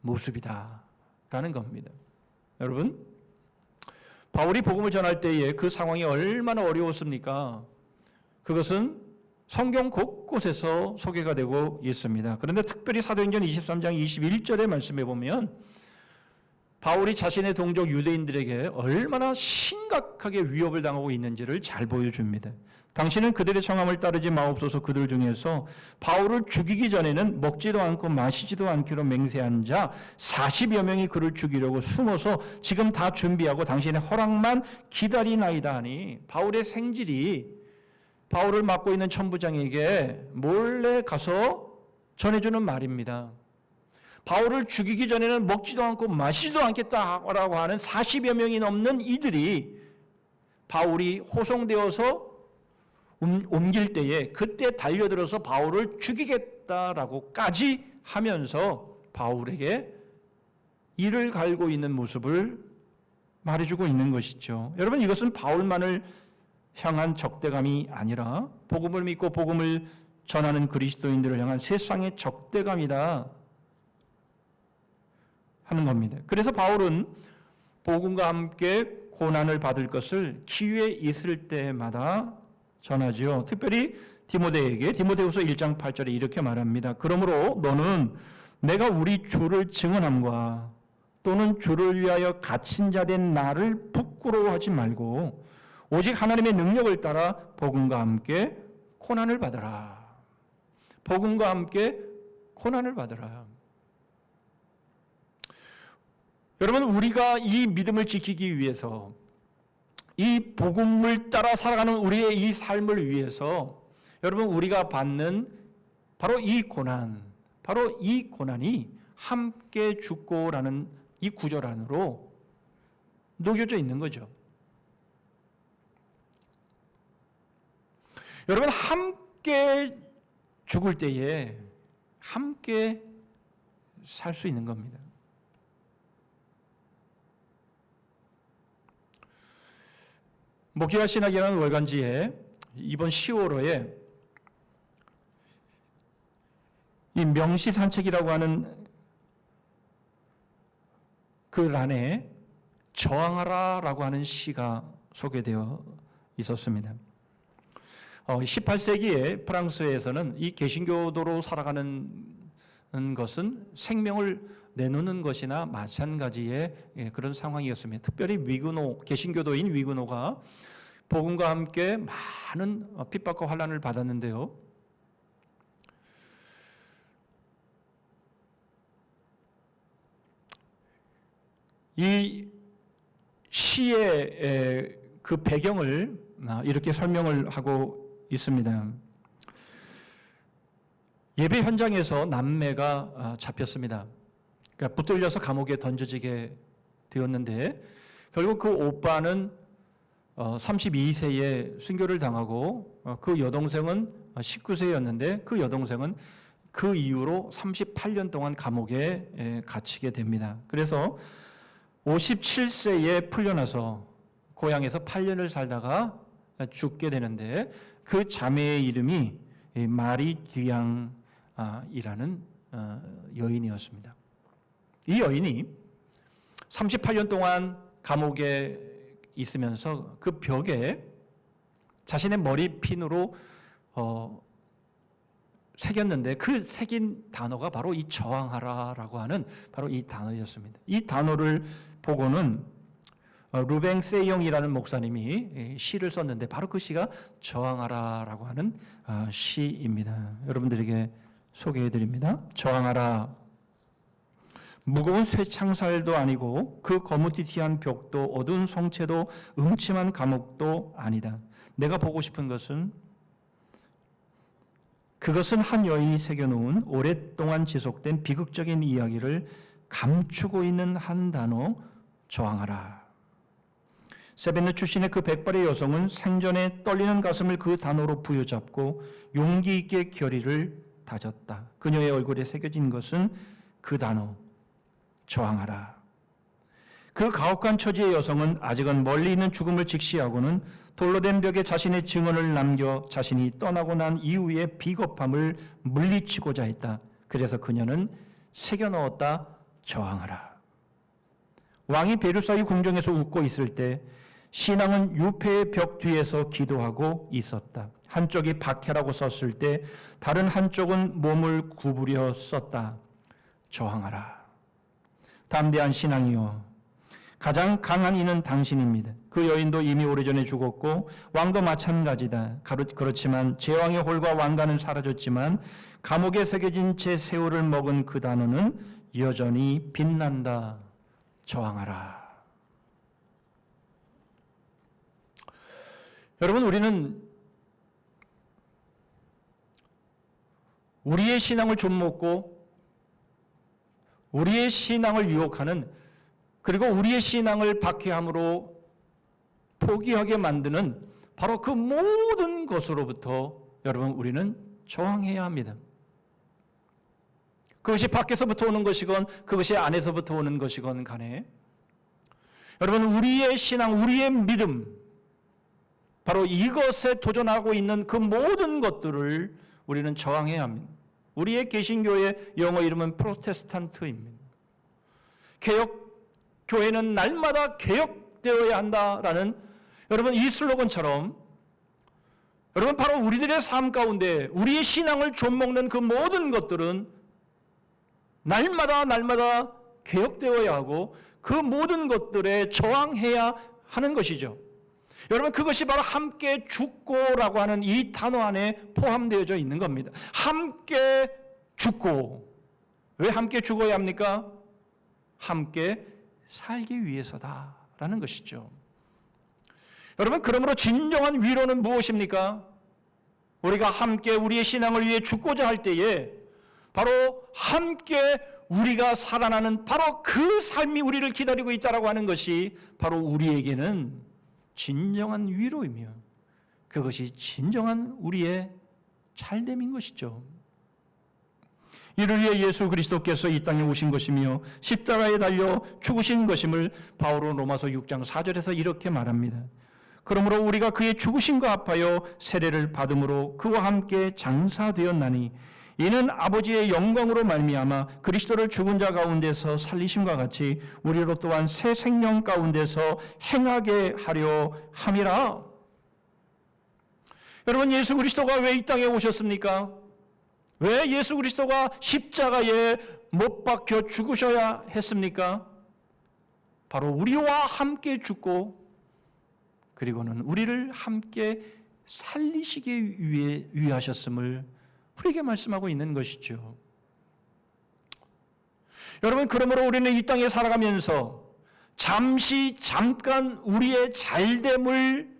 모습이다라는 겁니다. 여러분, 바울이 복음을 전할 때에 그 상황이 얼마나 어려웠습니까? 그것은 성경 곳곳에서 소개가 되고 있습니다. 그런데 특별히 사도행전 23장 21절의 말씀에 보면 바울이 자신의 동족 유대인들에게 얼마나 심각하게 위협을 당하고 있는지를 잘 보여줍니다. 당신은 그들의 청함을 따르지 마옵소서. 그들 중에서 바울을 죽이기 전에는 먹지도 않고 마시지도 않기로 맹세한 자 40여 명이 그를 죽이려고 숨어서 지금 다 준비하고 당신의 허락만 기다리나이다 하니, 바울의 생질이 바울을 맡고 있는 천부장에게 몰래 가서 전해주는 말입니다. 바울을 죽이기 전에는 먹지도 않고 마시지도 않겠다라고 하는 40여 명이 넘는 이들이 바울이 호송되어서 옮길 때에 그때 달려들어서 바울을 죽이겠다라고까지 하면서 바울에게 이를 갈고 있는 모습을 말해주고 있는 것이죠. 여러분, 이것은 바울만을 향한 적대감이 아니라 복음을 믿고 복음을 전하는 그리스도인들을 향한 세상의 적대감이다 하는 겁니다. 그래서 바울은 복음과 함께 고난을 받을 것을 기회 있을 때마다 전하지요. 특별히 디모데에게 디모데후서 1장 8절에 이렇게 말합니다. 그러므로 너는 내가 우리 주를 증언함과 또는 주를 위하여 갇힌 자 된 나를 부끄러워하지 말고 오직 하나님의 능력을 따라 복음과 함께 고난을 받으라. 복음과 함께 고난을 받으라. 여러분, 우리가 이 믿음을 지키기 위해서, 이 복음을 따라 살아가는 우리의 이 삶을 위해서 여러분, 우리가 받는 바로 이 고난, 바로 이 고난이 함께 죽고라는 이 구절 안으로 녹여져 있는 거죠. 여러분, 함께 죽을 때에 함께 살 수 있는 겁니다. 목회와 신학이라는 월간지에 이번 10월호에 이 명시산책이라고 하는 그 란에 저항하라라고 하는 시가 소개되어 있었습니다. 18세기에 프랑스에서는 이 개신교도로 살아가는 것은 생명을 내놓는 것이나 마찬가지의 그런 상황이었습니다. 특별히 위그노, 개신교도인 위그노가 복음과 함께 많은 핍박과 환난을 받았는데요. 이 시의 그 배경을 이렇게 설명을 하고 있습니다. 예배 현장에서 남매가 잡혔습니다. 그러니까 붙들려서 감옥에 던져지게 되었는데 결국 그 오빠는 32세에 순교를 당하고 그 여동생은 19세였는데 그 여동생은 그 이후로 38년 동안 감옥에 갇히게 됩니다. 그래서 57세에 풀려나서 고향에서 8년을 살다가 죽게 되는데 그 자매의 이름이 마리 듀앙이라는 여인이었습니다. 이 여인이 38년 동안 감옥에 있으면서 그 벽에 자신의 머리핀으로 새겼는데 그 새긴 단어가 바로 이 저항하라라고 하는 바로 이 단어였습니다. 이 단어를 보고는 루뱅 세이용이라는 목사님이 시를 썼는데 바로 그 시가 저항하라라고 하는 시입니다. 여러분들에게 소개해 드립니다. 저항하라. 무거운 쇠창살도 아니고 그 거무튀튀한 벽도 어두운 성체도 음침한 감옥도 아니다. 내가 보고 싶은 것은 그것은 한 여인이 새겨놓은 오랫동안 지속된 비극적인 이야기를 감추고 있는 한 단어, 저항하라. 세벤느 출신의 그 백발의 여성은 생전에 떨리는 가슴을 그 단어로 부여잡고 용기 있게 결의를 다졌다. 그녀의 얼굴에 새겨진 것은 그 단어, 저항하라. 그 가혹한 처지의 여성은 아직은 멀리 있는 죽음을 직시하고는 돌로 된 벽에 자신의 증언을 남겨 자신이 떠나고 난 이후의 비겁함을 물리치고자 했다. 그래서 그녀는 새겨 넣었다. 저항하라. 왕이 베르사유 궁정에서 웃고 있을 때 신앙은 유패의 벽 뒤에서 기도하고 있었다. 한쪽이 박해라고 썼을 때 다른 한쪽은 몸을 구부려 썼다. 저항하라. 담대한 신앙이여, 가장 강한 이는 당신입니다. 그 여인도 이미 오래전에 죽었고 왕도 마찬가지다. 그렇지만 제왕의 홀과 왕가는 사라졌지만 감옥에 새겨진 제 세월을 먹은 그 단어는 여전히 빛난다. 저항하라. 여러분, 우리는 우리의 신앙을 좀먹고 우리의 신앙을 유혹하는, 그리고 우리의 신앙을 박해함으로 포기하게 만드는 바로 그 모든 것으로부터 여러분 우리는 저항해야 합니다. 그것이 밖에서부터 오는 것이건 그것이 안에서부터 오는 것이건 간에 여러분 우리의 신앙, 우리의 믿음, 바로 이것에 도전하고 있는 그 모든 것들을 우리는 저항해야 합니다. 우리의 개신교의 영어 이름은 프로테스탄트입니다. 교회는 날마다 개혁되어야 한다라는 여러분 이 슬로건처럼 여러분 바로 우리들의 삶 가운데 우리의 신앙을 좀먹는 그 모든 것들은 날마다 개혁되어야 하고 그 모든 것들에 저항해야 하는 것이죠. 여러분 그것이 바로 함께 죽고라고 하는 이 단어 안에 포함되어져 있는 겁니다. 함께 죽고. 왜 함께 죽어야 합니까? 함께 살기 위해서다라는 것이죠. 여러분 그러므로 진정한 위로는 무엇입니까? 우리가 함께 우리의 신앙을 위해 죽고자 할 때에 바로 함께 우리가 살아나는 바로 그 삶이 우리를 기다리고 있다라고 하는 것이 바로 우리에게는 진정한 위로이며 그것이 진정한 우리의 잘됨인 것이죠. 이를 위해 예수 그리스도께서 이 땅에 오신 것이며 십자가에 달려 죽으신 것임을 바울은 로마서 6장 4절에서 이렇게 말합니다. 그러므로 우리가 그의 죽으심과 합하여 세례를 받음으로 그와 함께 장사되었나니 이는 아버지의 영광으로 말미암아 그리스도를 죽은 자 가운데서 살리심과 같이 우리로 또한 새 생명 가운데서 행하게 하려 함이라. 여러분 예수 그리스도가 왜 이 땅에 오셨습니까? 왜 예수 그리스도가 십자가에 못 박혀 죽으셔야 했습니까? 바로 우리와 함께 죽고 그리고는 우리를 함께 살리시기 위해 위하셨음을 우리에게 말씀하고 있는 것이죠. 여러분 그러므로 우리는 이 땅에 살아가면서 잠깐 우리의 잘됨을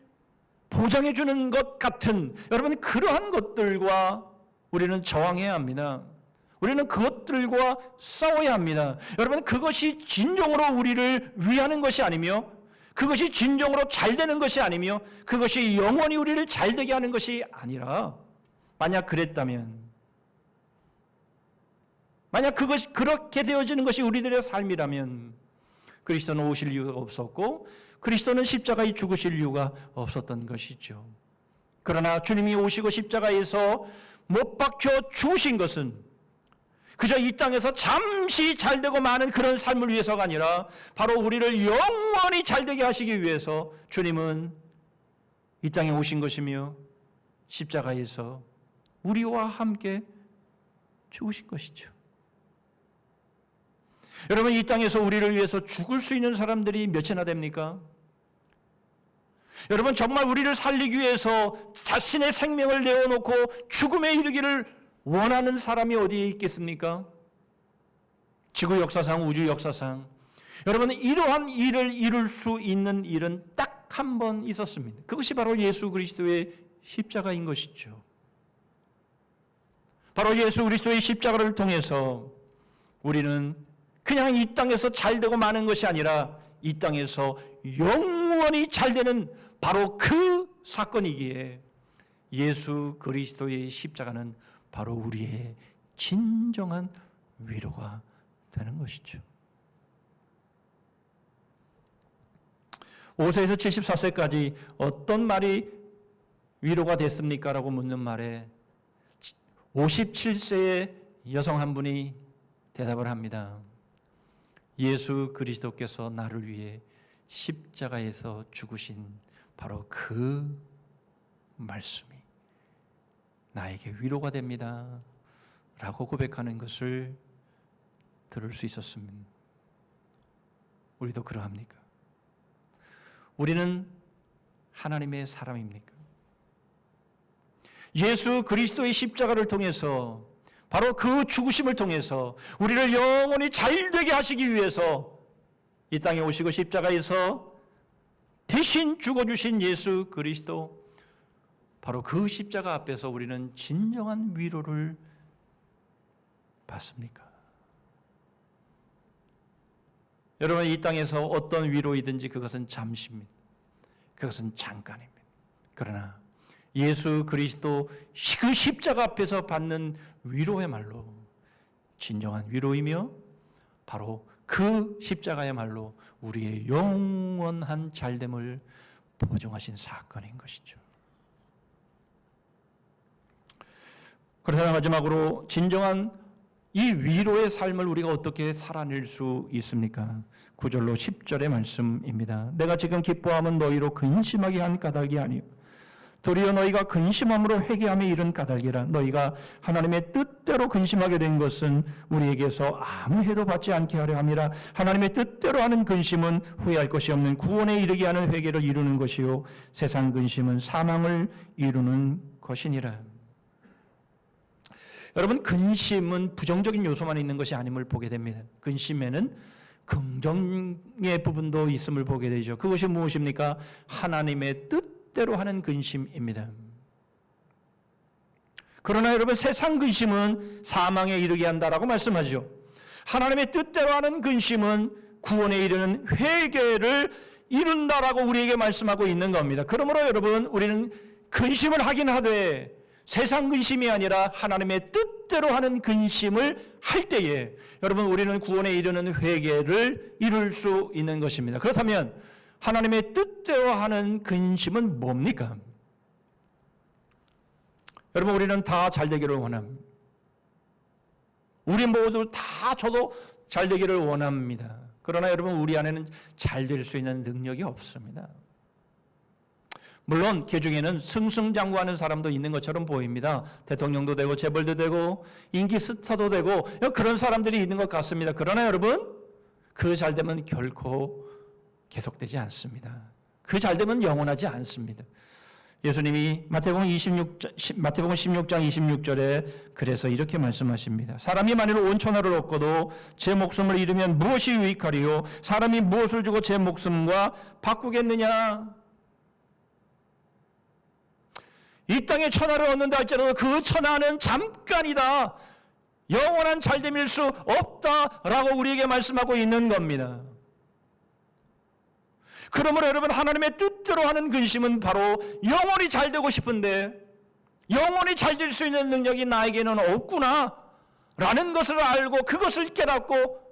보장해 주는 것 같은 여러분 그러한 것들과 우리는 저항해야 합니다. 우리는 그것들과 싸워야 합니다. 여러분, 그것이 진정으로 우리를 위하는 것이 아니며, 그것이 진정으로 잘 되는 것이 아니며, 그것이 영원히 우리를 잘 되게 하는 것이 아니라, 만약 그랬다면, 만약 그것이 그렇게 되어지는 것이 우리들의 삶이라면 그리스도는 오실 이유가 없었고, 그리스도는 십자가에 죽으실 이유가 없었던 것이죠. 그러나 주님이 오시고 십자가에서 못 박혀 죽으신 것은 그저 이 땅에서 잠시 잘되고 많은 그런 삶을 위해서가 아니라 바로 우리를 영원히 잘되게 하시기 위해서 주님은 이 땅에 오신 것이며 십자가에서 우리와 함께 죽으신 것이죠. 여러분, 이 땅에서 우리를 위해서 죽을 수 있는 사람들이 몇이나 됩니까? 여러분, 정말 우리를 살리기 위해서 자신의 생명을 내어놓고 죽음에 이르기를 원하는 사람이 어디에 있겠습니까? 지구 역사상, 우주 역사상 여러분, 이러한 일을 이룰 수 있는 일은 딱 한 번 있었습니다. 그것이 바로 예수 그리스도의 십자가인 것이죠. 바로 예수 그리스도의 십자가를 통해서 우리는 그냥 이 땅에서 잘되고 마는 것이 아니라 이 땅에서 영원히 잘되는 바로 그 사건이기에 예수 그리스도의 십자가는 바로 우리의 진정한 위로가 되는 것이죠. 5세에서 74세까지 어떤 말이 위로가 됐습니까? 라고 묻는 말에 57세의 여성 한 분이 대답을 합니다. 예수 그리스도께서 나를 위해 십자가에서 죽으신 바로 그 말씀이 나에게 위로가 됩니다. 라고 고백하는 것을 들을 수 있었습니다. 우리도 그러합니까? 우리는 하나님의 사람입니까? 예수 그리스도의 십자가를 통해서 바로 그 죽으심을 통해서 우리를 영원히 잘되게 하시기 위해서 이 땅에 오시고 십자가에서 대신 죽어주신 예수 그리스도, 바로 그 십자가 앞에서 우리는 진정한 위로를 받습니까? 여러분, 이 땅에서 어떤 위로이든지 그것은 잠시입니다. 그것은 잠깐입니다. 그러나 예수 그리스도 그 십자가 앞에서 받는 위로야말로 진정한 위로이며 바로 그 십자가야말로 우리의 영원한 잘됨을 보증하신 사건인 것이죠. 그러나 마지막으로 진정한 이 위로의 삶을 우리가 어떻게 살아낼 수 있습니까? 9절로 10절의 말씀입니다. 내가 지금 기뻐함은 너희로 근심하게 한 까닭이 아니요 도리어 너희가 근심함으로 회개함에 이른 까닭이라. 너희가 하나님의 뜻대로 근심하게 된 것은 우리에게서 아무 해도 받지 않게 하려 함이라. 하나님의 뜻대로 하는 근심은 후회할 것이 없는 구원에 이르게 하는 회개를 이루는 것이요 세상 근심은 사망을 이루는 것이니라. 여러분, 근심은 부정적인 요소만 있는 것이 아님을 보게 됩니다. 근심에는 긍정의 부분도 있음을 보게 되죠. 그것이 무엇입니까? 하나님의 뜻대로 하는 근심입니다. 그러나 여러분, 세상 근심은 사망에 이르게 한다라고 말씀하죠. 하나님의 뜻대로 하는 근심은 구원에 이르는 회개를 이룬다라고 우리에게 말씀하고 있는 겁니다. 그러므로 여러분, 우리는 근심을 하긴 하되 세상 근심이 아니라 하나님의 뜻대로 하는 근심을 할 때에 여러분, 우리는 구원에 이르는 회개를 이룰 수 있는 것입니다. 그렇다면 하나님의 뜻대로 하는 근심은 뭡니까? 여러분, 우리는 다 잘되기를 원합니다. 우리 모두 다 저도 잘되기를 원합니다. 그러나 여러분, 우리 안에는 잘될 수 있는 능력이 없습니다. 물론 그 중에는 승승장구하는 사람도 있는 것처럼 보입니다. 대통령도 되고 재벌도 되고 인기 스타도 되고 그런 사람들이 있는 것 같습니다. 그러나 여러분, 그 잘됨은 결코 계속되지 않습니다. 그 잘됨은 영원하지 않습니다. 예수님이 마태복음 16장 26절에 그래서 이렇게 말씀하십니다. 사람이 만일 온 천하를 얻고도 제 목숨을 잃으면 무엇이 유익하리요? 사람이 무엇을 주고 제 목숨과 바꾸겠느냐? 이 땅에 천하를 얻는다 할지라도 그 천하는 잠깐이다. 영원한 잘됨일 수 없다라고 우리에게 말씀하고 있는 겁니다. 그러므로 여러분, 하나님의 뜻대로 하는 근심은 바로 영원히 잘 되고 싶은데 영원히 잘 될 수 있는 능력이 나에게는 없구나 라는 것을 알고 그것을 깨닫고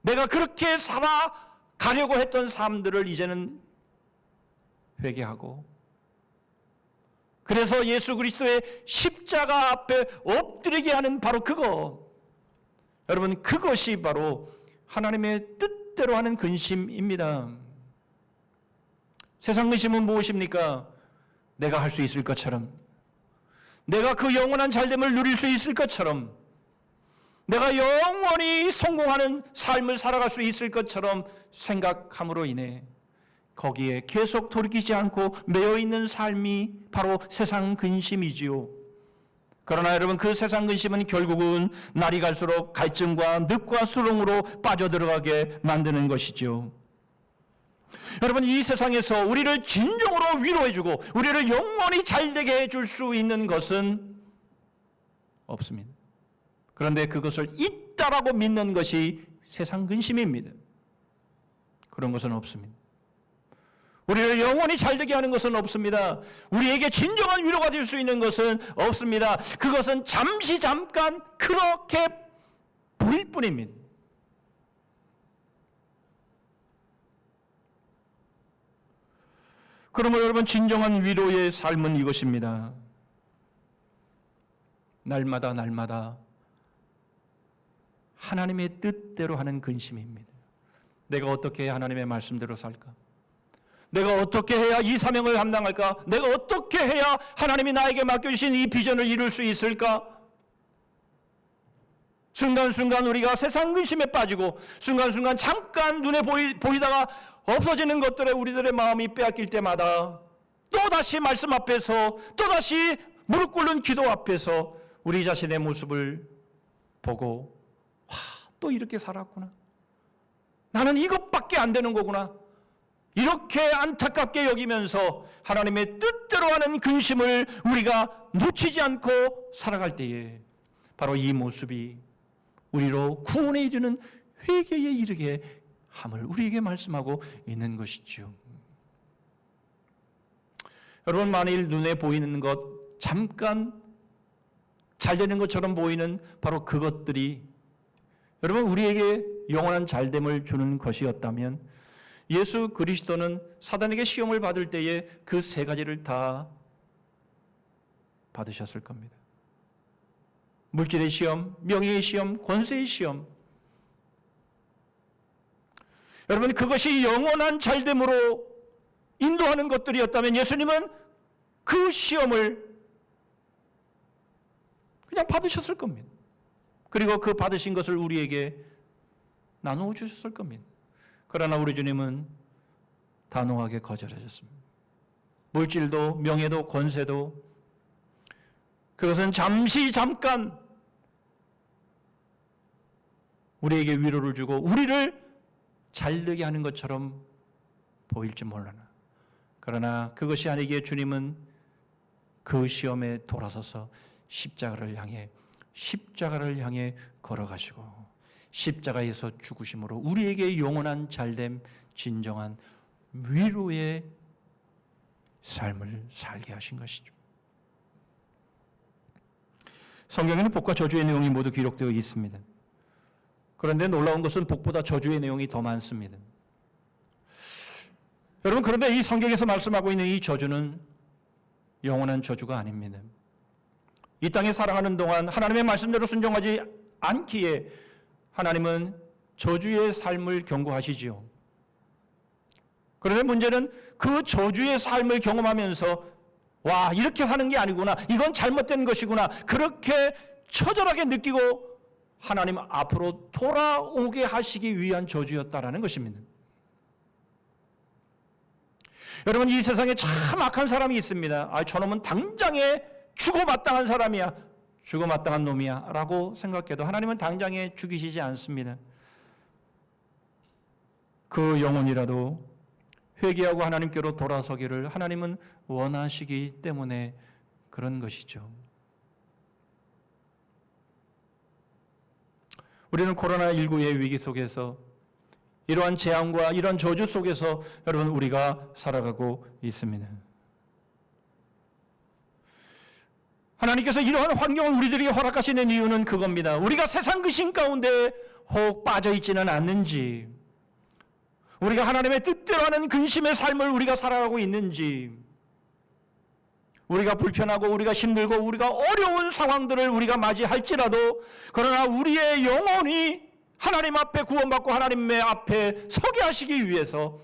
내가 그렇게 살아가려고 했던 삶들을 이제는 회개하고, 그래서 예수 그리스도의 십자가 앞에 엎드리게 하는 바로 그거, 여러분, 그것이 바로 하나님의 뜻대로 하는 근심입니다. 세상 근심은 무엇입니까? 내가 할 수 있을 것처럼, 내가 그 영원한 잘됨을 누릴 수 있을 것처럼, 내가 영원히 성공하는 삶을 살아갈 수 있을 것처럼 생각함으로 인해 거기에 계속 돌이키지 않고 매여 있는 삶이 바로 세상 근심이지요. 그러나 여러분, 그 세상 근심은 결국은 날이 갈수록 갈증과 늑과 수렁으로 빠져들어가게 만드는 것이죠. 여러분, 이 세상에서 우리를 진정으로 위로해주고 우리를 영원히 잘되게 해줄 수 있는 것은 없습니다. 그런데 그것을 있다라고 믿는 것이 세상 근심입니다. 그런 것은 없습니다. 우리를 영원히 잘되게 하는 것은 없습니다. 우리에게 진정한 위로가 될 수 있는 것은 없습니다. 그것은 잠시 잠깐 그렇게 보일 뿐입니다. 그러므로 여러분, 진정한 위로의 삶은 이것입니다. 날마다 하나님의 뜻대로 하는 근심입니다. 내가 어떻게 해야 하나님의 말씀대로 살까? 내가 어떻게 해야 이 사명을 감당할까? 내가 어떻게 해야 하나님이 나에게 맡겨주신 이 비전을 이룰 수 있을까? 순간순간 우리가 세상 근심에 빠지고 순간순간 잠깐 눈에 보이다가 없어지는 것들에 우리들의 마음이 빼앗길 때마다 또다시 말씀 앞에서, 또다시 무릎 꿇는 기도 앞에서 우리 자신의 모습을 보고, 또 이렇게 살았구나, 나는 이것밖에 안 되는 거구나, 이렇게 안타깝게 여기면서 하나님의 뜻대로 하는 근심을 우리가 놓치지 않고 살아갈 때에 바로 이 모습이 우리로 구원에 이르는 회개에 이르게 함을 우리에게 말씀하고 있는 것이죠. 여러분, 만일 눈에 보이는 것, 잠깐 잘 되는 것처럼 보이는 바로 그것들이 여러분 우리에게 영원한 잘됨을 주는 것이었다면 예수 그리스도는 사단에게 시험을 받을 때에 그 세 가지를 다 받으셨을 겁니다. 물질의 시험, 명예의 시험, 권세의 시험. 여러분, 그것이 영원한 잘됨으로 인도하는 것들이었다면 예수님은 그 시험을 그냥 받으셨을 겁니다. 그리고 그 받으신 것을 우리에게 나누어 주셨을 겁니다. 그러나 우리 주님은 단호하게 거절하셨습니다. 물질도 명예도 권세도 그것은 잠시 잠깐 우리에게 위로를 주고 우리를 잘되게 하는 것처럼 보일지 몰라나, 그러나 그것이 아니기에 주님은 그 시험에 돌아서서 십자가를 향해 걸어가시고 십자가에서 죽으심으로 우리에게 영원한 잘됨, 진정한 위로의 삶을 살게 하신 것이죠. 성경에는 복과 저주의 내용이 모두 기록되어 있습니다. 그런데 놀라운 것은 복보다 저주의 내용이 더 많습니다. 여러분, 그런데 이 성경에서 말씀하고 있는 이 저주는 영원한 저주가 아닙니다. 이 땅에 살아가는 동안 하나님의 말씀대로 순종하지 않기에 하나님은 저주의 삶을 경고하시지요. 그런데 문제는 그 저주의 삶을 경험하면서 와, 이렇게 사는 게 아니구나, 이건 잘못된 것이구나, 그렇게 처절하게 느끼고 하나님 앞으로 돌아오게 하시기 위한 저주였다라는 것입니다. 여러분, 이 세상에 참 악한 사람이 있습니다. 저놈은 당장에 죽어마땅한 사람이야, 죽어마땅한 놈이야 라고 생각해도 하나님은 당장에 죽이시지 않습니다. 그 영혼이라도 회개하고 하나님께로 돌아서기를 하나님은 원하시기 때문에 그런 것이죠. 우리는 코로나19의 위기 속에서 이러한 재앙과 이러한 저주 속에서 여러분 우리가 살아가고 있습니다. 하나님께서 이러한 환경을 우리들에게 허락하시는 이유는 그겁니다. 우리가 세상 근심 가운데 혹 빠져 있지는 않는지, 우리가 하나님의 뜻대로 하는 근심의 삶을 우리가 살아가고 있는지, 우리가 불편하고 우리가 힘들고 우리가 어려운 상황들을 우리가 맞이할지라도 그러나 우리의 영혼이 하나님 앞에 구원받고 하나님의 앞에 서게 하시기 위해서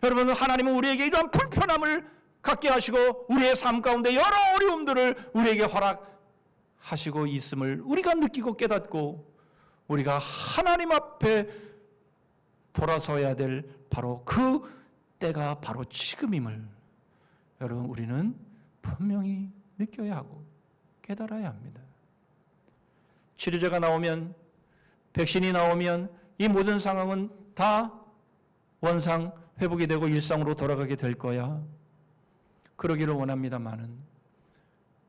여러분 하나님은 우리에게 이러한 불편함을 갖게 하시고 우리의 삶 가운데 여러 어려움들을 우리에게 허락하시고 있음을 우리가 느끼고 깨닫고 우리가 하나님 앞에 돌아서야 될 바로 그 때가 바로 지금임을 여러분 우리는 분명히 느껴야 하고 깨달아야 합니다. 치료제가 나오면, 백신이 나오면 이 모든 상황은 다 원상 회복이 되고 일상으로 돌아가게 될 거야. 그러기를 원합니다만은,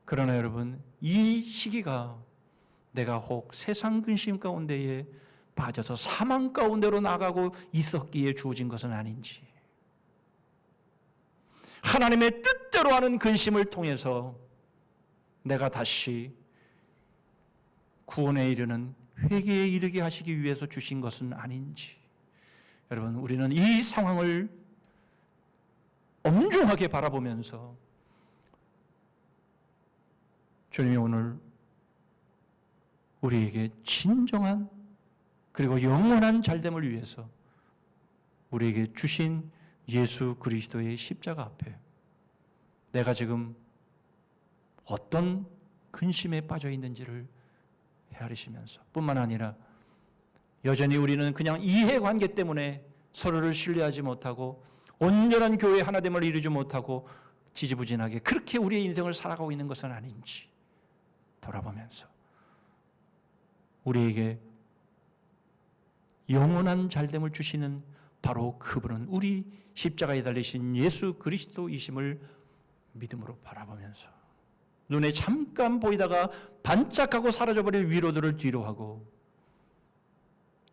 그러나 여러분 이 시기가 내가 혹 세상 근심 가운데에 빠져서 사망 가운데로 나가고 있었기에 주어진 것은 아닌지, 하나님의 뜻대로 하는 근심을 통해서 내가 다시 구원에 이르는 회개에 이르게 하시기 위해서 주신 것은 아닌지, 여러분 우리는 이 상황을 엄중하게 바라보면서 주님이 오늘 우리에게 진정한 그리고 영원한 잘됨을 위해서 우리에게 주신 예수 그리스도의 십자가 앞에 내가 지금 어떤 근심에 빠져 있는지를 헤아리시면서 뿐만 아니라 여전히 우리는 그냥 이해관계 때문에 서로를 신뢰하지 못하고 온전한 교회의 하나됨을 이루지 못하고 지지부진하게 그렇게 우리의 인생을 살아가고 있는 것은 아닌지 돌아보면서 우리에게 영원한 잘됨을 주시는 바로 그분은 우리 십자가에 달리신 예수 그리스도이심을 믿음으로 바라보면서 눈에 잠깐 보이다가 반짝하고 사라져버릴 위로들을 뒤로하고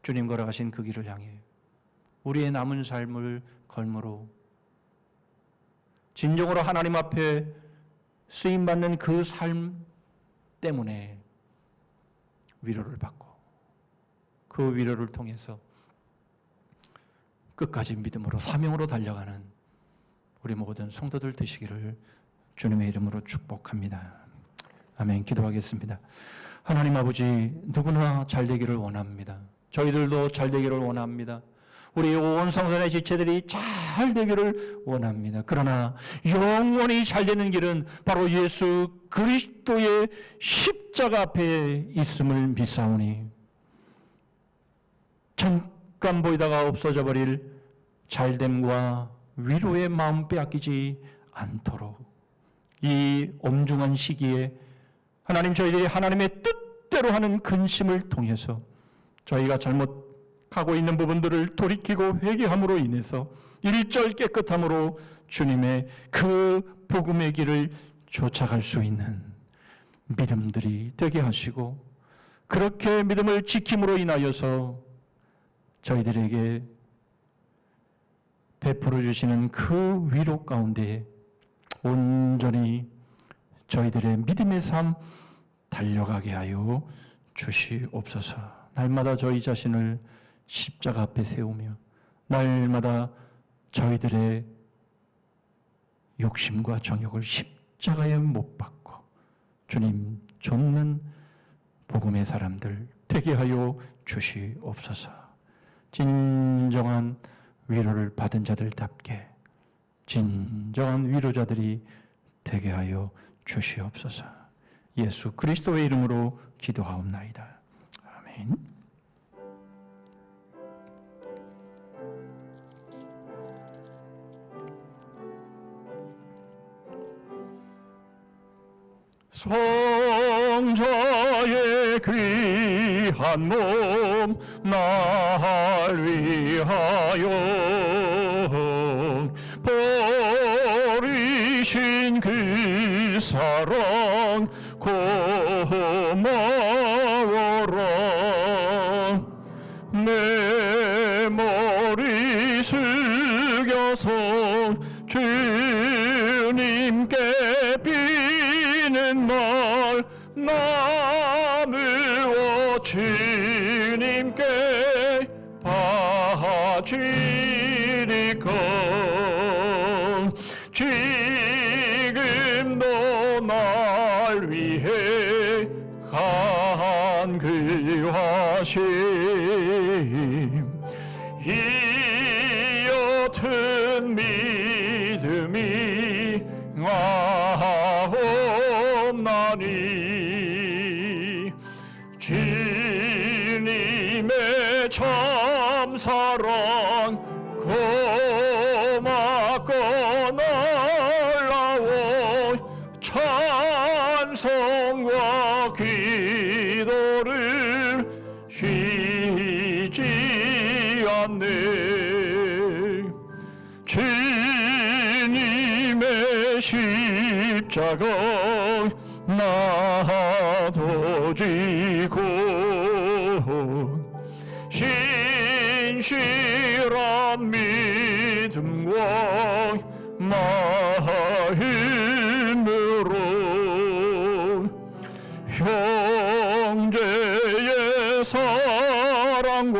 주님 걸어가신 그 길을 향해 우리의 남은 삶을 걸므로 진정으로 하나님 앞에 쓰임받는 그 삶 때문에 위로를 받고 그 위로를 통해서 끝까지 믿음으로 사명으로 달려가는 우리 모든 성도들 되시기를 주님의 이름으로 축복합니다. 아멘. 기도하겠습니다. 하나님 아버지, 누구나 잘 되기를 원합니다. 저희들도 잘 되기를 원합니다. 우리 온 성전의 지체들이 잘 되기를 원합니다. 그러나 영원히 잘 되는 길은 바로 예수 그리스도의 십자가 앞에 있음을 믿사오니 잠깐 보이다가 없어져 버릴 잘됨과 위로의 마음 빼앗기지 않도록 이 엄중한 시기에 하나님, 저희들이 하나님의 뜻대로 하는 근심을 통해서 저희가 잘못하고 있는 부분들을 돌이키고 회개함으로 인해서 일절 깨끗함으로 주님의 그 복음의 길을 쫓아갈 수 있는 믿음들이 되게 하시고, 그렇게 믿음을 지킴으로 인하여서 저희들에게 베풀어 주시는 그 위로 가운데 온전히 저희들의 믿음의 삶 달려가게 하여 주시옵소서. 날마다 저희 자신을 십자가 앞에 세우며 날마다 저희들의 욕심과 정욕을 십자가에 못 박고 주님 좇는 복음의 사람들 되게 하여 주시옵소서. 진정한 위로를 받은 자들답게 진정한 위로자들이 되게 하여 주시옵소서. 예수 그리스도의 이름으로 기도하옵나이다. 아멘. 성자의 귀한 몸 날 위하여 고마워라. 내 머리 숙여서 주님께 비는 말 나누어 주님께 바치리까. 지금도 날 위해 간구하심 이 옅은 믿음이 없나니 주님의 참사랑 고맙고 놀라운 찬송과 기도를 쉬지 않네. 주님의 십자가 나도 지고 신실한 믿음과 마음으로 형제의 사랑과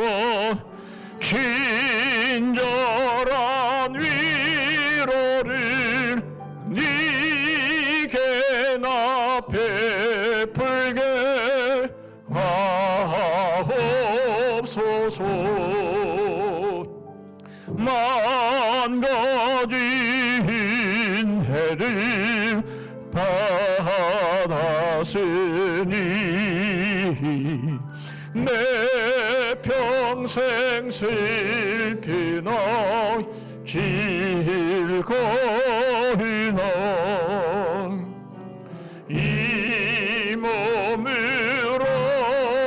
친절한 위로를 네게 나 베풀게 하옵소서. 만 가지 인해를 받았으니 내 평생 슬피나 즐거이나 이 몸을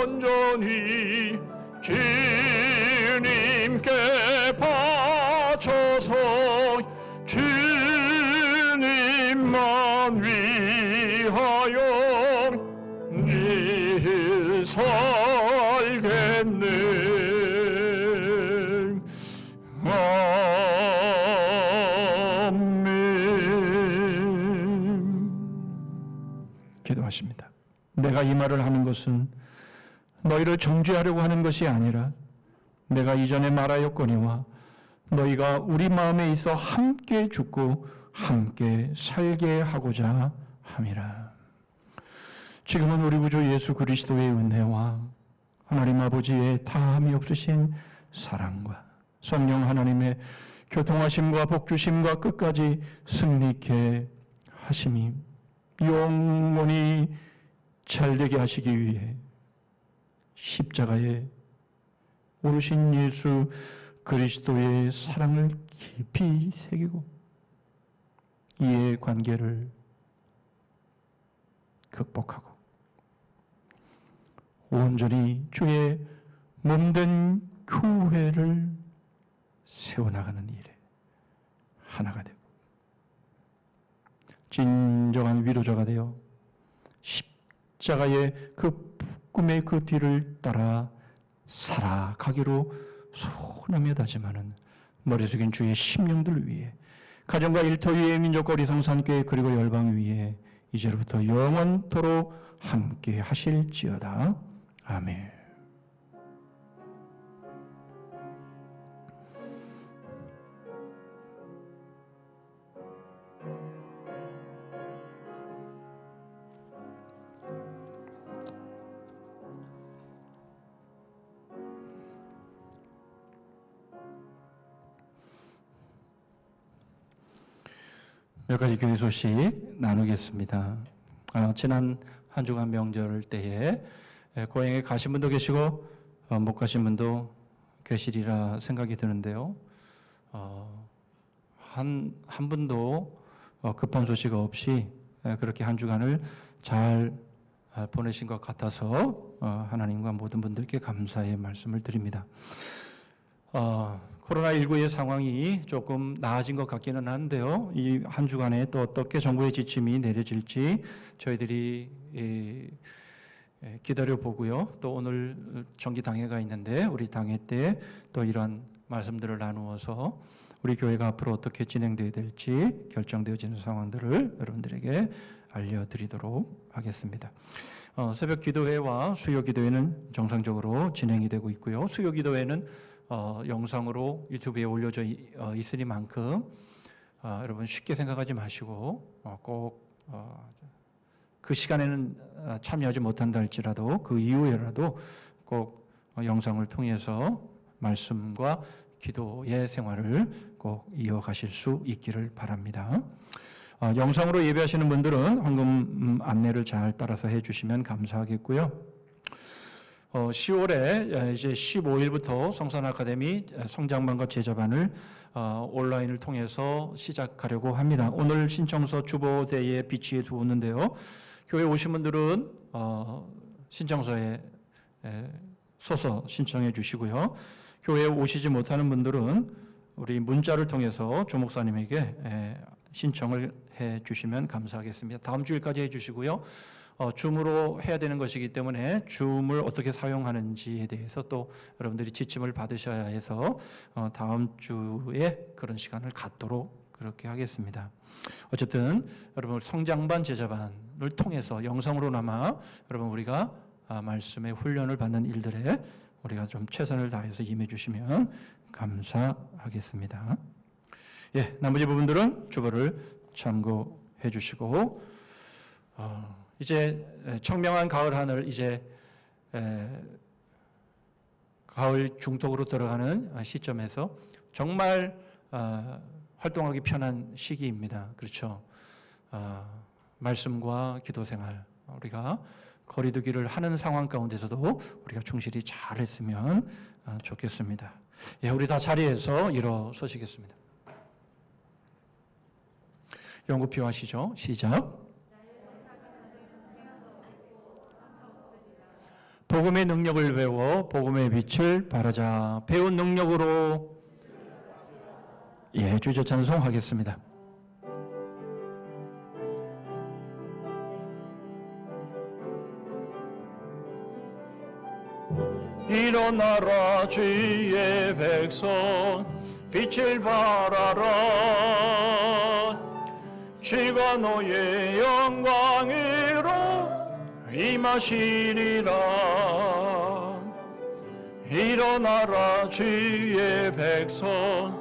온전히 주님께 바쳐서 주님만 위하여 늘 살겠네. 아멘. 기도하십니다. 내가 이 말을 하는 것은 너희를 정죄하려고 하는 것이 아니라 내가 이전에 말하였거니와 너희가 우리 마음에 있어 함께 죽고 함께 살게 하고자 함이라. 지금은 우리 구주 예수 그리스도의 은혜와 하나님 아버지의 다함이 없으신 사랑과 성령 하나님의 교통하심과 복주심과 끝까지 승리케 하심이 영원히 잘되게 하시기 위해 십자가에 오르신 예수 그리스도의 사랑을 깊이 새기고 이의 관계를 극복하고 온전히 주의 몸된 교회를 세워나가는 일에 하나가 되고 진정한 위로자가 되어 십자가의 그 꿈의 그 뒤를 따라 살아가기로 소원하며 다짐하는 머리 숙인 주의 심령들 위해 가정과 일터 위에 민족과 우리 성산교회 그리고 열방 위에 이제로부터 영원토록 함께 하실지어다. 아멘. 몇 가지 교회 소식 나누겠습니다. 지난 한 주간 명절 때에 고향에 가신 분도 계시고 못 가신 분도 계시리라 생각이 드는데요. 한 분도 급한 소식 없이 그렇게 한 주간을 잘 보내신 것 같아서 하나님과 모든 분들께 감사의 말씀을 드립니다. 코로나19의 상황이 조금 나아진 것 같기는 한데요. 이 한 주간에 또 어떻게 정부의 지침이 내려질지 저희들이 기다려 보고요. 또 오늘 정기 당회가 있는데 우리 당회 때 또 이러한 말씀들을 나누어서 우리 교회가 앞으로 어떻게 진행되어야 될지 결정되어지는 상황들을 여러분들에게 알려드리도록 하겠습니다. 새벽 기도회와 수요 기도회는 정상적으로 진행이 되고 있고요. 수요 기도회는 영상으로 유튜브에 올려져 있으니만큼 여러분 쉽게 생각하지 마시고 꼭 그 시간에는 참여하지 못한다 할지라도 그 이후에라도 꼭 영상을 통해서 말씀과 기도의 생활을 꼭 이어가실 수 있기를 바랍니다. 영상으로 예배하시는 분들은 황금 안내를 잘 따라서 해주시면 감사하겠고요. 10월에 이제 15일부터 성산 아카데미 성장반과 제자반을 온라인을 통해서 시작하려고 합니다. 오늘 신청서 주보대에 비치해 두었는데요. 교회 오신 분들은 신청서에 써서 신청해 주시고요. 교회에 오시지 못하는 분들은 우리 문자를 통해서 조 목사님에게 신청을 해 주시면 감사하겠습니다. 다음 주일까지 해 주시고요. 줌으로 해야 되는 것이기 때문에 줌을 어떻게 사용하는지에 대해서 또 여러분들이 지침을 받으셔야 해서 다음 주에 그런 시간을 갖도록 그렇게 하겠습니다. 어쨌든 여러분 성장반 제자반을 통해서 영상으로나마 여러분 우리가 말씀의 훈련을 받는 일들에 우리가 좀 최선을 다해서 임해 주시면 감사하겠습니다. 예, 나머지 부분들은 주보를 참고해 주시고 이제 청명한 가을 하늘 이제 가을 중독으로 들어가는 시점에서 정말 활동하기 편한 시기입니다. 그렇죠? 말씀과 기도 생활 우리가 거리두기를 하는 상황 가운데서도 우리가 충실히 잘했으면 좋겠습니다. 예, 우리 다 자리에서 일어서시겠습니다. 연구 필요하시죠? 시작. 복음의 능력을 배워 복음의 빛을 발하자. 배운 능력으로 주저 찬송하겠습니다. 일어나라 주의 백성 빛을 발하라. 주가 너의 영광으로 임하시리라. 일어나라 주의 백성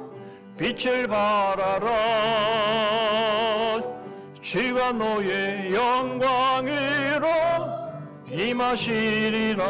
빛을 발하라. 주가 너의 영광으로 임하시리라.